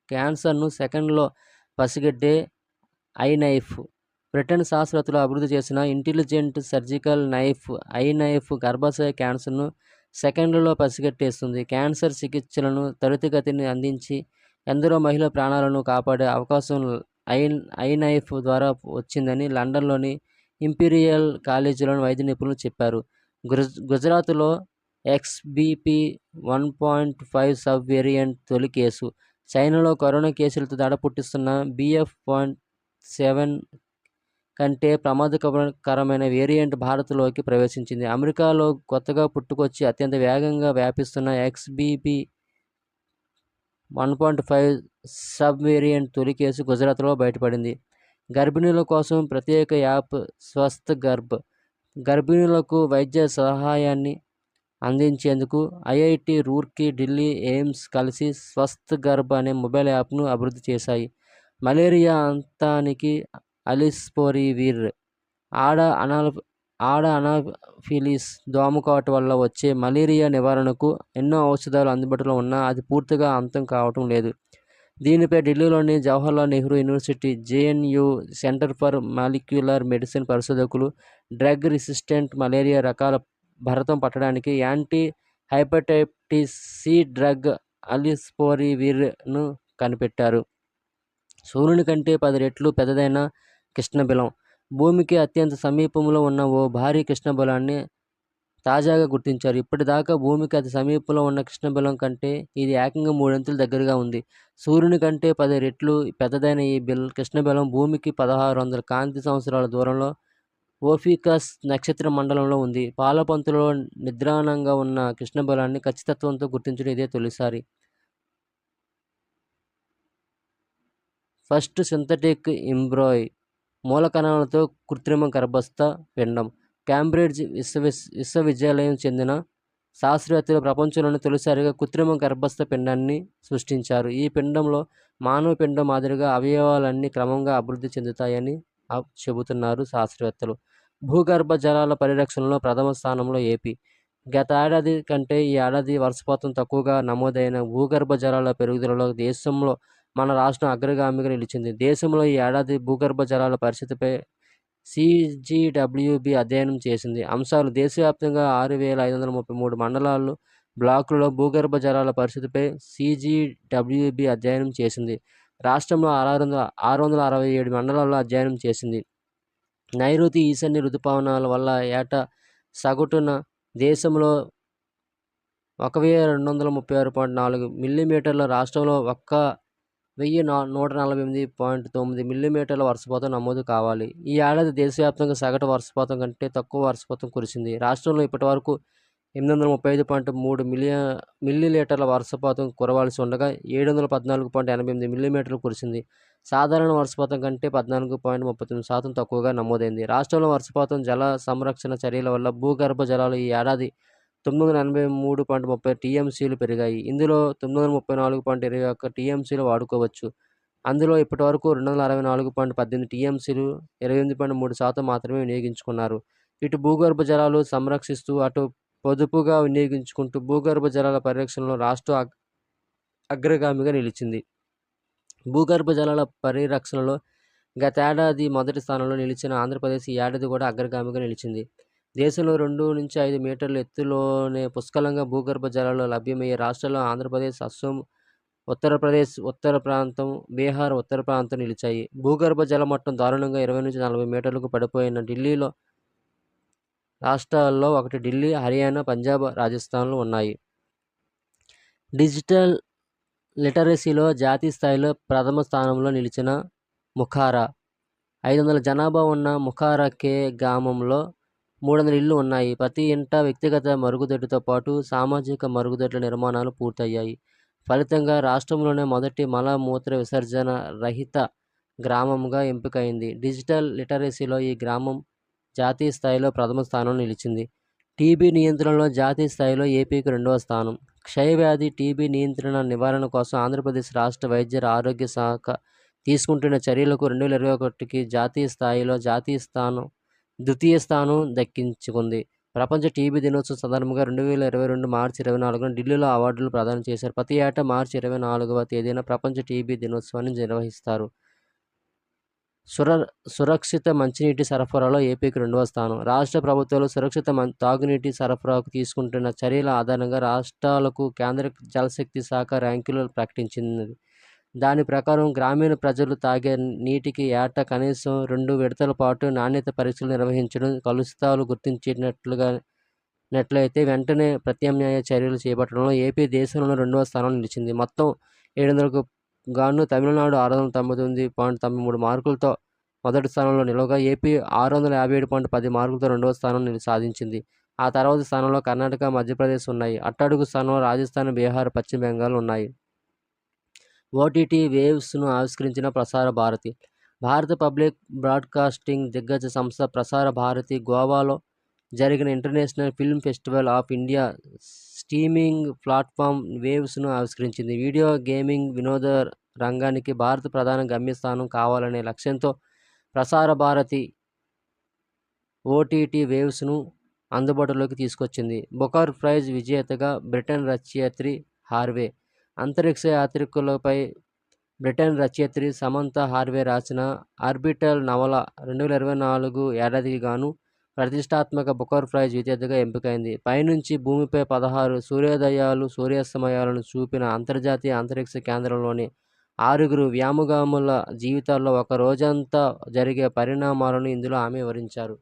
క్యాన్సర్ను సెకండ్లో పసిగట్టే ఐ నైఫ్. బ్రిటన్ శాస్త్రవేత్తలు అభివృద్ధి చేసిన intelligent surgical knife I knife గర్భాశయ క్యాన్సర్ను సెకండ్లలో పసిగట్టేస్తుంది. క్యాన్సర్ చికిత్సలను త్వరితగతిని అందించి ఎందరో మహిళల ప్రాణాలను కాపాడే అవకాశం ఐ నైఫ్ ద్వారా వచ్చిందని లండన్లోని ఇంపీరియల్ కాలేజీలోని వైద్య నిపుణులు చెప్పారు. గుజరాత్లో XBP 1.5 సబ్ వేరియంట్ తొలి కేసు. చైనాలో కరోనా కేసులతో దడ పుట్టిస్తున్న BF.7 కంటే ప్రమాదకరమైన వేరియంట్ భారత్లోకి ప్రవేశించింది. అమెరికాలో కొత్తగా పుట్టుకొచ్చి అత్యంత వేగంగా వ్యాపిస్తున్న XBP 1.5 సబ్ వేరియంట్ తొలి కేసు గుజరాత్లో బయటపడింది. గర్భిణుల కోసం ప్రత్యేక యాప్ స్వస్థ్ గర్భ్. గర్భిణులకు వైద్య సహాయాన్ని అందించేందుకు IIT రూర్కీ, ఢిల్లీ ఎయిమ్స్ కలిసి స్వస్థ్ గర్భ్ అనే మొబైల్ యాప్ను అభివృద్ధి చేశాయి. మలేరియా అంతానికి అలిస్పోరివిర్ ఆడ అనాఫిలిస్ దోమకాటు వల్ల వచ్చే మలేరియా నివారణకు ఎన్నో ఔషధాలు అందుబాటులో ఉన్నా అది పూర్తిగా అంతం కావటం లేదు. దీనిపై ఢిల్లీలోని Jawaharlal Nehru university JNU centre for molecular medicine పరిశోధకులు డ్రగ్ రెసిస్టెంట్ మలేరియా రకాల భరతం పట్టడానికి యాంటీ హెపటైటిస్ C డ్రగ్ అలిస్పోరివిర్ను కనిపెట్టారు. సూర్యుని కంటే 10 రెట్లు పెద్దదైన కృష్ణబిలం. భూమికి అత్యంత సమీపంలో ఉన్న ఓ భారీ కృష్ణబిలాన్ని తాజాగా గుర్తించారు. ఇప్పటిదాకా భూమికి అతి సమీపంలో ఉన్న కృష్ణబిలం కంటే ఇది ఏకంగా 3 అంతులు దగ్గరగా ఉంది. సూర్యుని కంటే 10 రెట్లు పెద్దదైన ఈ కృష్ణబిలం భూమికి 1600 కాంతి సంవత్సరాల దూరంలో ఓఫికస్ నక్షత్ర మండలంలో ఉంది. పాలపంతులో నిద్రాణంగా ఉన్న కృష్ణబిలాన్ని ఖచ్చితత్వంతో గుర్తించడం ఇదే తొలిసారి. First synthetic ఎంబ్రాయ్. మూలకణాలతో కృత్రిమ గర్భస్థ పిండం. కేంబ్రిడ్జ్ విశ్వవిద్యాలయం చెందిన శాస్త్రవేత్తలు ప్రపంచంలోనే తొలిసారిగా కృత్రిమ గర్భస్థ పిండాన్ని సృష్టించారు. ఈ పిండంలో మానవ పిండం మాదిరిగా అవయవాలన్నీ క్రమంగా అభివృద్ధి చెందుతాయని చెబుతున్నారు శాస్త్రవేత్తలు. భూగర్భ జలాల పరిరక్షణలో ప్రథమ స్థానంలో ఏపీ. గత ఏడాది కంటే ఈ ఏడాది వర్షపాతం తక్కువగా నమోదైన భూగర్భ జలాల పెరుగుదలలో దేశంలో మన రాష్ట్రం అగ్రగామిగా నిలిచింది. దేశంలో ఈ ఏడాది భూగర్భ జలాల పరిస్థితిపై CGWB అధ్యయనం చేసింది. అంశాలు: దేశవ్యాప్తంగా 6533 మండలాలు, బ్లాకులలో భూగర్భ జలాల పరిస్థితిపై CGWB అధ్యయనం చేసింది. రాష్ట్రంలో 667 మండలాల్లో అధ్యయనం చేసింది. నైరుతి ఈశాన్య రుతుపవనాల వల్ల ఏటా సగటున దేశంలో 1236.4 మిల్లీమీటర్ల, రాష్ట్రంలో 1148.9 మిల్లీమీటర్ల వర్షపాతం నమోదు కావాలి. ఈ ఏడాది దేశవ్యాప్తంగా సగటు వర్షపాతం కంటే తక్కువ వర్షపాతం కురిసింది. రాష్ట్రంలో ఇప్పటివరకు 835.3 మిల్లీలీటర్ల వర్షపాతం కురవాల్సి ఉండగా 714.88 మిల్లీమీటర్లు కురిసింది. సాధారణ వర్షపాతం కంటే 14.39% తక్కువగా నమోదైంది. రాష్ట్రంలో వర్షపాతం, జల సంరక్షణ చర్యల వల్ల భూగర్భ జలాలు ఈ ఏడాది 983.30 TMCలు పెరిగాయి. ఇందులో 934.21 TMCలు వాడుకోవచ్చు. అందులో ఇప్పటివరకు 264.18 TMCలు 28.3% మాత్రమే వినియోగించుకున్నారు. ఇటు భూగర్భ జలాలు సంరక్షిస్తూ అటు పొదుపుగా వినియోగించుకుంటూ భూగర్భ జలాల పరిరక్షణలో రాష్ట్రం అగ్రగామిగా నిలిచింది. భూగర్భ జలాల పరిరక్షణలో గతేడాది మొదటి స్థానంలో నిలిచిన ఆంధ్రప్రదేశ్ ఈ ఏడాది కూడా అగ్రగామిగా నిలిచింది. దేశంలో 2 నుంచి 5 మీటర్ల ఎత్తులోనే పుష్కలంగా భూగర్భ జలాలు లభ్యమయ్యే రాష్ట్రాల్లో ఆంధ్రప్రదేశ్, అస్సోం, ఉత్తరప్రదేశ్ ఉత్తర ప్రాంతం, బీహార్ ఉత్తర ప్రాంతం నిలిచాయి. భూగర్భ జలమట్టం దారుణంగా 20 నుంచి 40 మీటర్లకు పడిపోయిన ఢిల్లీలో రాష్ట్రాల్లో ఒకటి. ఢిల్లీ, హర్యానా, పంజాబ్, రాజస్థాన్లు ఉన్నాయి. డిజిటల్ లిటరసీలో జాతీయ స్థాయిలో ప్రథమ స్థానంలో నిలిచిన ముఖారా. 500 జనాభా ఉన్న ముఖారా కే గ్రామంలో 300 ఇళ్లు ఉన్నాయి. ప్రతి ఇంటా వ్యక్తిగత మరుగుదొడ్డితో పాటు సామాజిక మరుగుదొడ్ల నిర్మాణాలు పూర్తయ్యాయి. ఫలితంగా రాష్ట్రంలోనే మొదటి మల మూత్ర విసర్జన రహిత గ్రామంగా ఎంపికైంది. డిజిటల్ లిటరసీలో ఈ గ్రామం జాతీయ స్థాయిలో ప్రథమ స్థానంలో నిలిచింది. టీబీ నియంత్రణలో జాతీయ స్థాయిలో ఏపీకి 2వ స్థానం. క్షయవ్యాధి, టీబీ నియంత్రణ, నివారణ కోసం ఆంధ్రప్రదేశ్ రాష్ట్ర వైద్య ఆరోగ్య శాఖ తీసుకుంటున్న చర్యలకు 2021కి జాతీయ స్థాయిలో ద్వితీయ స్థానం దక్కించుకుంది. ప్రపంచ టీబీ దినోత్సవం సందర్భంగా 2022 మార్చి 24న ఢిల్లీలో అవార్డులు ప్రదానం చేశారు. ప్రతి ఏటా మార్చి 24వ తేదీన ప్రపంచ టీబీ దినోత్సవాన్ని నిర్వహిస్తారు. సురక్షిత మంచినీటి సరఫరాలో ఏపీకి 2వ స్థానం. రాష్ట్ర ప్రభుత్వాలు సురక్షిత తాగునీటి సరఫరాకు తీసుకుంటున్న చర్యల ఆధారంగా రాష్ట్రాలకు కేంద్ర జలశక్తి శాఖ ర్యాంకులు ప్రకటించింది. దాని ప్రకారం గ్రామీణ ప్రజలు తాగే నీటికి ఏటా కనీసం 2 విడతల పాటు నాణ్యత పరీక్షలు నిర్వహించడం, కలుషితాలు గుర్తించినట్లయితే వెంటనే ప్రత్యామ్నాయ చర్యలు చేపట్టడంలో ఏపీ దేశంలోనే 2వ స్థానంలో నిలిచింది. మొత్తం 700కు గాను తమిళనాడు 699.93 మార్కులతో మొదటి స్థానంలో నిలవగా ఏపీ 657.10 మార్కులతో 2వ స్థానం సాధించింది. ఆ తర్వాతి స్థానంలో కర్ణాటక, మధ్యప్రదేశ్ ఉన్నాయి. అట్టడుగు స్థానంలో రాజస్థాన్, బీహార్, పశ్చిమ బెంగాల్ ఉన్నాయి. ఓటీటీ వేవ్స్ను ఆవిష్కరించిన ప్రసార భారతి. భారత పబ్లిక్ బ్రాడ్కాస్టింగ్ దిగ్గజ సంస్థ ప్రసార భారతి గోవాలో జరిగిన international film festival of India streaming platform వేవ్స్ను ఆవిష్కరించింది. వీడియో గేమింగ్ వినోద రంగానికి భారత ప్రధాన గమ్యస్థానం కావాలనే లక్ష్యంతో ప్రసార భారతి ఓటీటీ వేవ్స్ను అందుబాటులోకి తీసుకొచ్చింది. బుకర్ ప్రైజ్ విజేతగా బ్రిటన్ రచయిత్రి హార్వే. అంతరిక్ష యాత్రికులపై బ్రిటన్ రచయిత్రి సమంతా హార్వే రాసిన ఆర్బిటల్ నవల 2024 ఏడాదికి గాను ప్రతిష్టాత్మక బుకర్ ప్రైజ్ విజేతగా ఎంపికైంది. పైనుంచి భూమిపై 16 సూర్యోదయాలు, సూర్యాస్తమయాలను చూపిన అంతర్జాతీయ అంతరిక్ష కేంద్రంలోని 6 వ్యోమగాముల జీవితాల్లో ఒక రోజంతా జరిగే పరిణామాలను ఇందులో ఆమె వివరించారు.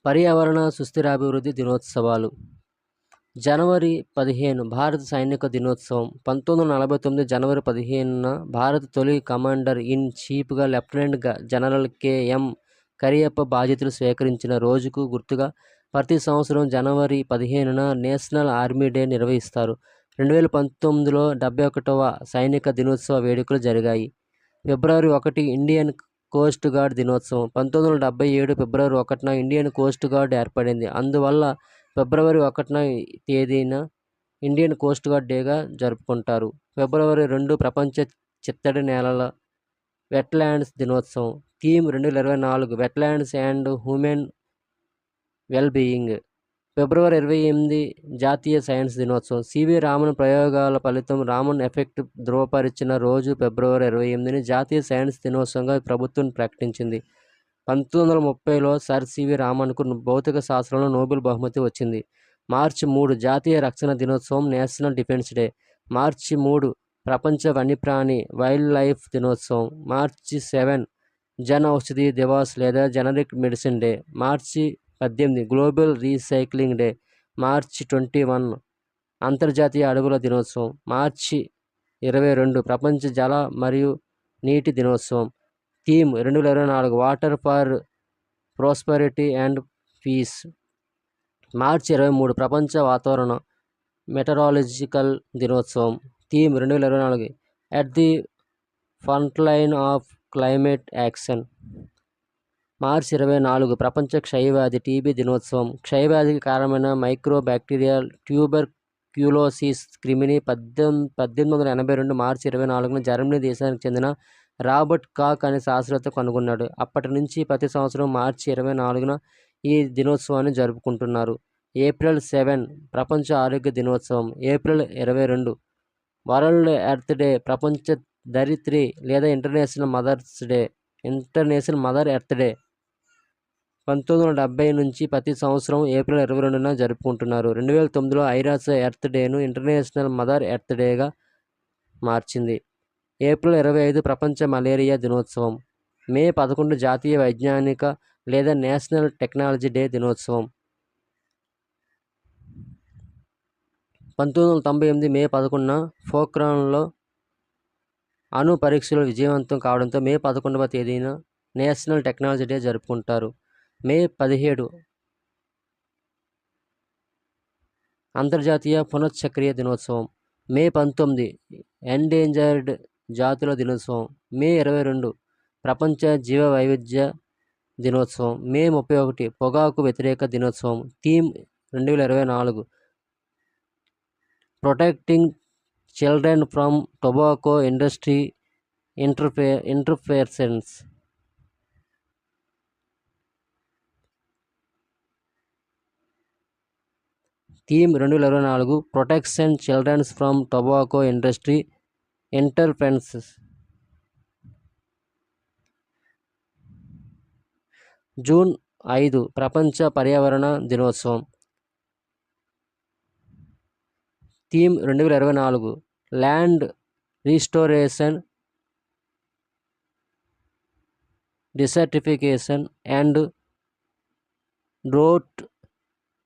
పర్యావరణ సుస్థిరాభివృద్ధి దినోత్సవాలు. జనవరి 15 భారత సైనిక దినోత్సవం. 1949 జనవరి 15న భారత తొలి కమాండర్ ఇన్ చీఫ్గా లెఫ్టినెంట్ జనరల్ కె.ఎం. కరియప్ప బాధ్యతలు స్వీకరించిన రోజుకు గుర్తుగా ప్రతి సంవత్సరం జనవరి 15న నేషనల్ ఆర్మీ డే నిర్వహిస్తారు. 2019లో 71వ సైనిక దినోత్సవ వేడుకలు జరిగాయి. ఫిబ్రవరి 1 ఇండియన్ కోస్ట్ గార్డ్ దినోత్సవం. 1977 ఫిబ్రవరి 1న ఇండియన్ కోస్ట్ గార్డ్ ఏర్పడింది. అందువల్ల ఫిబ్రవరి 1న తేదీన ఇండియన్ కోస్ట్ గార్డ్ డేగా జరుపుకుంటారు. ఫిబ్రవరి 2 ప్రపంచ చిత్తడి నేలల వెట్లాండ్స్ దినోత్సవం. Theme 2024 wetlands and human well being. February 28 జాతీయ సైన్స్ దినోత్సవం. సివి రామన్ ప్రయోగాల ఫలితం రామన్ ఎఫెక్ట్ ధృవపరిచిన రోజు ఫిబ్రవరి 28ని జాతీయ సైన్స్ దినోత్సవంగా ప్రభుత్వం ప్రకటించింది. 1930లో సర్ సివి రామన్కు భౌతిక శాస్త్రంలో నోబెల్ బహుమతి వచ్చింది. మార్చి 3 జాతీయ రక్షణ దినోత్సవం, నేషనల్ డిఫెన్స్ డే. మార్చి 3 ప్రపంచ వన్యప్రాణి వైల్డ్ లైఫ్ దినోత్సవం. మార్చి 7 జన్ ఔషధి దివాస్ లేదా జనరిక్ మెడిసిన్ డే. మార్చి 18 గ్లోబల్ రీసైక్లింగ్ డే. మార్చి 21 అంతర్జాతీయ అడవుల దినోత్సవం. మార్చి 22 ప్రపంచ జల మరియు నీటి దినోత్సవం. Theme 2024 water for prosperity and peace. March 23 ప్రపంచ వాతావరణ మెటరాలజికల్ దినోత్సవం. Theme 2024 at the frontline of climate action. March 24 ప్రపంచ క్షయవ్యాధి టీబీ దినోత్సవం. క్షయవ్యాధికి కారణమైన మైక్రో బ్యాక్టీరియల్ ట్యూబర్క్యులోసిస్ క్రిమిని 1882 మార్చి 24న జర్మనీ దేశానికి చెందిన రాబర్ట్ కాక్ అనే శాస్త్రవేత్త కనుగొన్నాడు. అప్పటి నుంచి ప్రతి సంవత్సరం మార్చి 24న ఈ దినోత్సవాన్ని జరుపుకుంటున్నారు. ఏప్రిల్ 7 ప్రపంచ ఆరోగ్య దినోత్సవం. ఏప్రిల్ 22 వరల్డ్ ఎర్త్ డే, ప్రపంచ ధరిత్రి లేదా ఇంటర్నేషనల్ మదర్ ఎర్త్ డే. 1970 నుంచి ప్రతి సంవత్సరం ఏప్రిల్ 22న జరుపుకుంటున్నారు. 2009లో ఐరాస ఎర్త్ డేను ఇంటర్నేషనల్ మదర్ ఎర్త్ డేగా మార్చింది. ఏప్రిల్ 25 ప్రపంచ మలేరియా దినోత్సవం. మే 11 జాతీయ వైజ్ఞానిక లేదా నేషనల్ టెక్నాలజీ డే దినోత్సవం. 1998 మే 11న పోఖ్రాన్లో అణు పరీక్షలు విజయవంతం కావడంతో మే 11వ తేదీన నేషనల్ టెక్నాలజీ డే జరుపుకుంటారు. మే 17 అంతర్జాతీయ పునశ్చక్రీయ దినోత్సవం. మే 19 ఎండేంజర్డ్ జాతుల దినోత్సవం. మే 22 ప్రపంచ జీవ వైవిధ్య దినోత్సవం. మే 31 పొగాకు వ్యతిరేక దినోత్సవం. Theme 2024 protecting children from tobacco industry interference. Theme 2024 protection childrens from tobacco industry interferences. June 5 ప్రపంచ పర్యావరణ దినోత్సవం. Theme 2024 land restoration, desertification and drought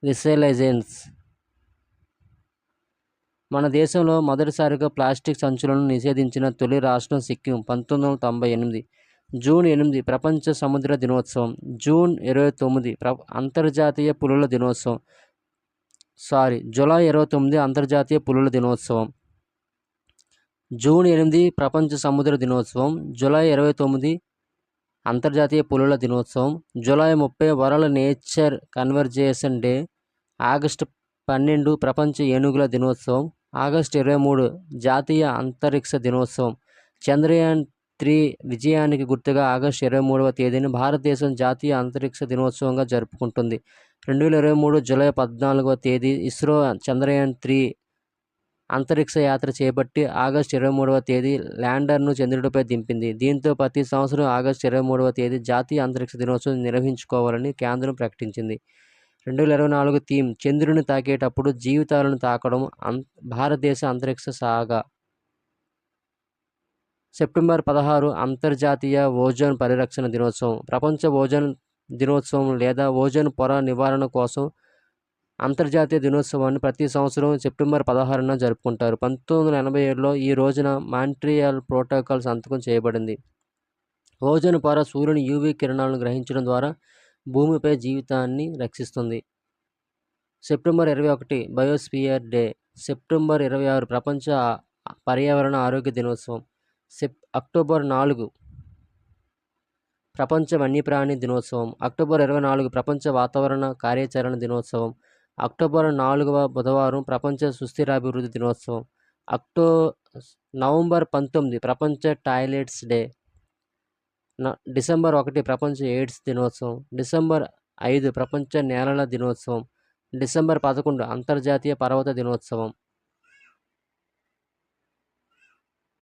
resilience. మన దేశంలో మొదటిసారిగా ప్లాస్టిక్ సంచులను నిషేధించిన తొలి రాష్ట్రం సిక్కిం 1998. జూన్ 8 ప్రపంచ సముద్ర దినోత్సవం. జూన్ 29 అంతర్జాతీయ పులుల దినోత్సవం. జూలై 29 అంతర్జాతీయ పులుల దినోత్సవం. జూన్ 8 ప్రపంచ సముద్ర దినోత్సవం. జూలై 29 అంతర్జాతీయ పులుల దినోత్సవం. July 30 world nature conversation day. August 12 ప్రపంచ ఏనుగుల దినోత్సవం. ఆగస్టు 23 జాతీయ అంతరిక్ష దినోత్సవం. చంద్రయాన్-3 విజయానికి గుర్తుగా ఆగస్టు 23వ తేదీని భారతదేశం జాతీయ అంతరిక్ష దినోత్సవంగా జరుపుకుంటుంది. 2023 జూలై 14వ తేదీ ఇస్రో చంద్రయాన్-3 అంతరిక్ష యాత్ర చేపట్టి ఆగస్టు 23వ తేదీ ల్యాండర్ను చంద్రుడిపై దింపింది. దీంతో ప్రతి సంవత్సరం ఆగస్టు 23వ తేదీ జాతీయ అంతరిక్ష దినోత్సవం నిర్వహించుకోవాలని కేంద్రం ప్రకటించింది. 2024 థీమ్ చంద్రుని తాకేటప్పుడు జీవితాలను తాకడం భారతదేశ అంతరిక్ష సాగా. సెప్టెంబర్ 16 అంతర్జాతీయ ఓజోన్ పరిరక్షణ దినోత్సవం. ప్రపంచ ఓజోన్ దినోత్సవం లేదా ఓజోన్ పొర నివారణ కోసం అంతర్జాతీయ దినోత్సవాన్ని ప్రతి సంవత్సరం సెప్టెంబర్ 16న జరుపుకుంటారు. 1987లో ఈ రోజున మాంట్రియాల్ ప్రోటోకాల్ సంతకం చేయబడింది. ఓజోన్ పొర సూర్యుని యూవీ కిరణాలను గ్రహించడం ద్వారా భూమిపై జీవితాన్ని రక్షిస్తుంది. September 21 biosphere day. సెప్టెంబర్ 26 ప్రపంచ పర్యావరణ ఆరోగ్య దినోత్సవం. అక్టోబర్ 4 ప్రపంచ వన్యప్రాణి దినోత్సవం. అక్టోబర్ 24 ప్రపంచ వాతావరణ కార్యాచరణ దినోత్సవం. అక్టోబర్ 4వ బుధవారం ప్రపంచ సుస్థిరాభివృద్ధి దినోత్సవం. నవంబర్ 19 ప్రపంచ టాయిలెట్స్ డే. డిసెంబర్ 1 ప్రపంచ ఎయిడ్స్ దినోత్సవం. డిసెంబర్ 5 ప్రపంచ నేలల దినోత్సవం. డిసెంబర్ 11 అంతర్జాతీయ పర్వత దినోత్సవం.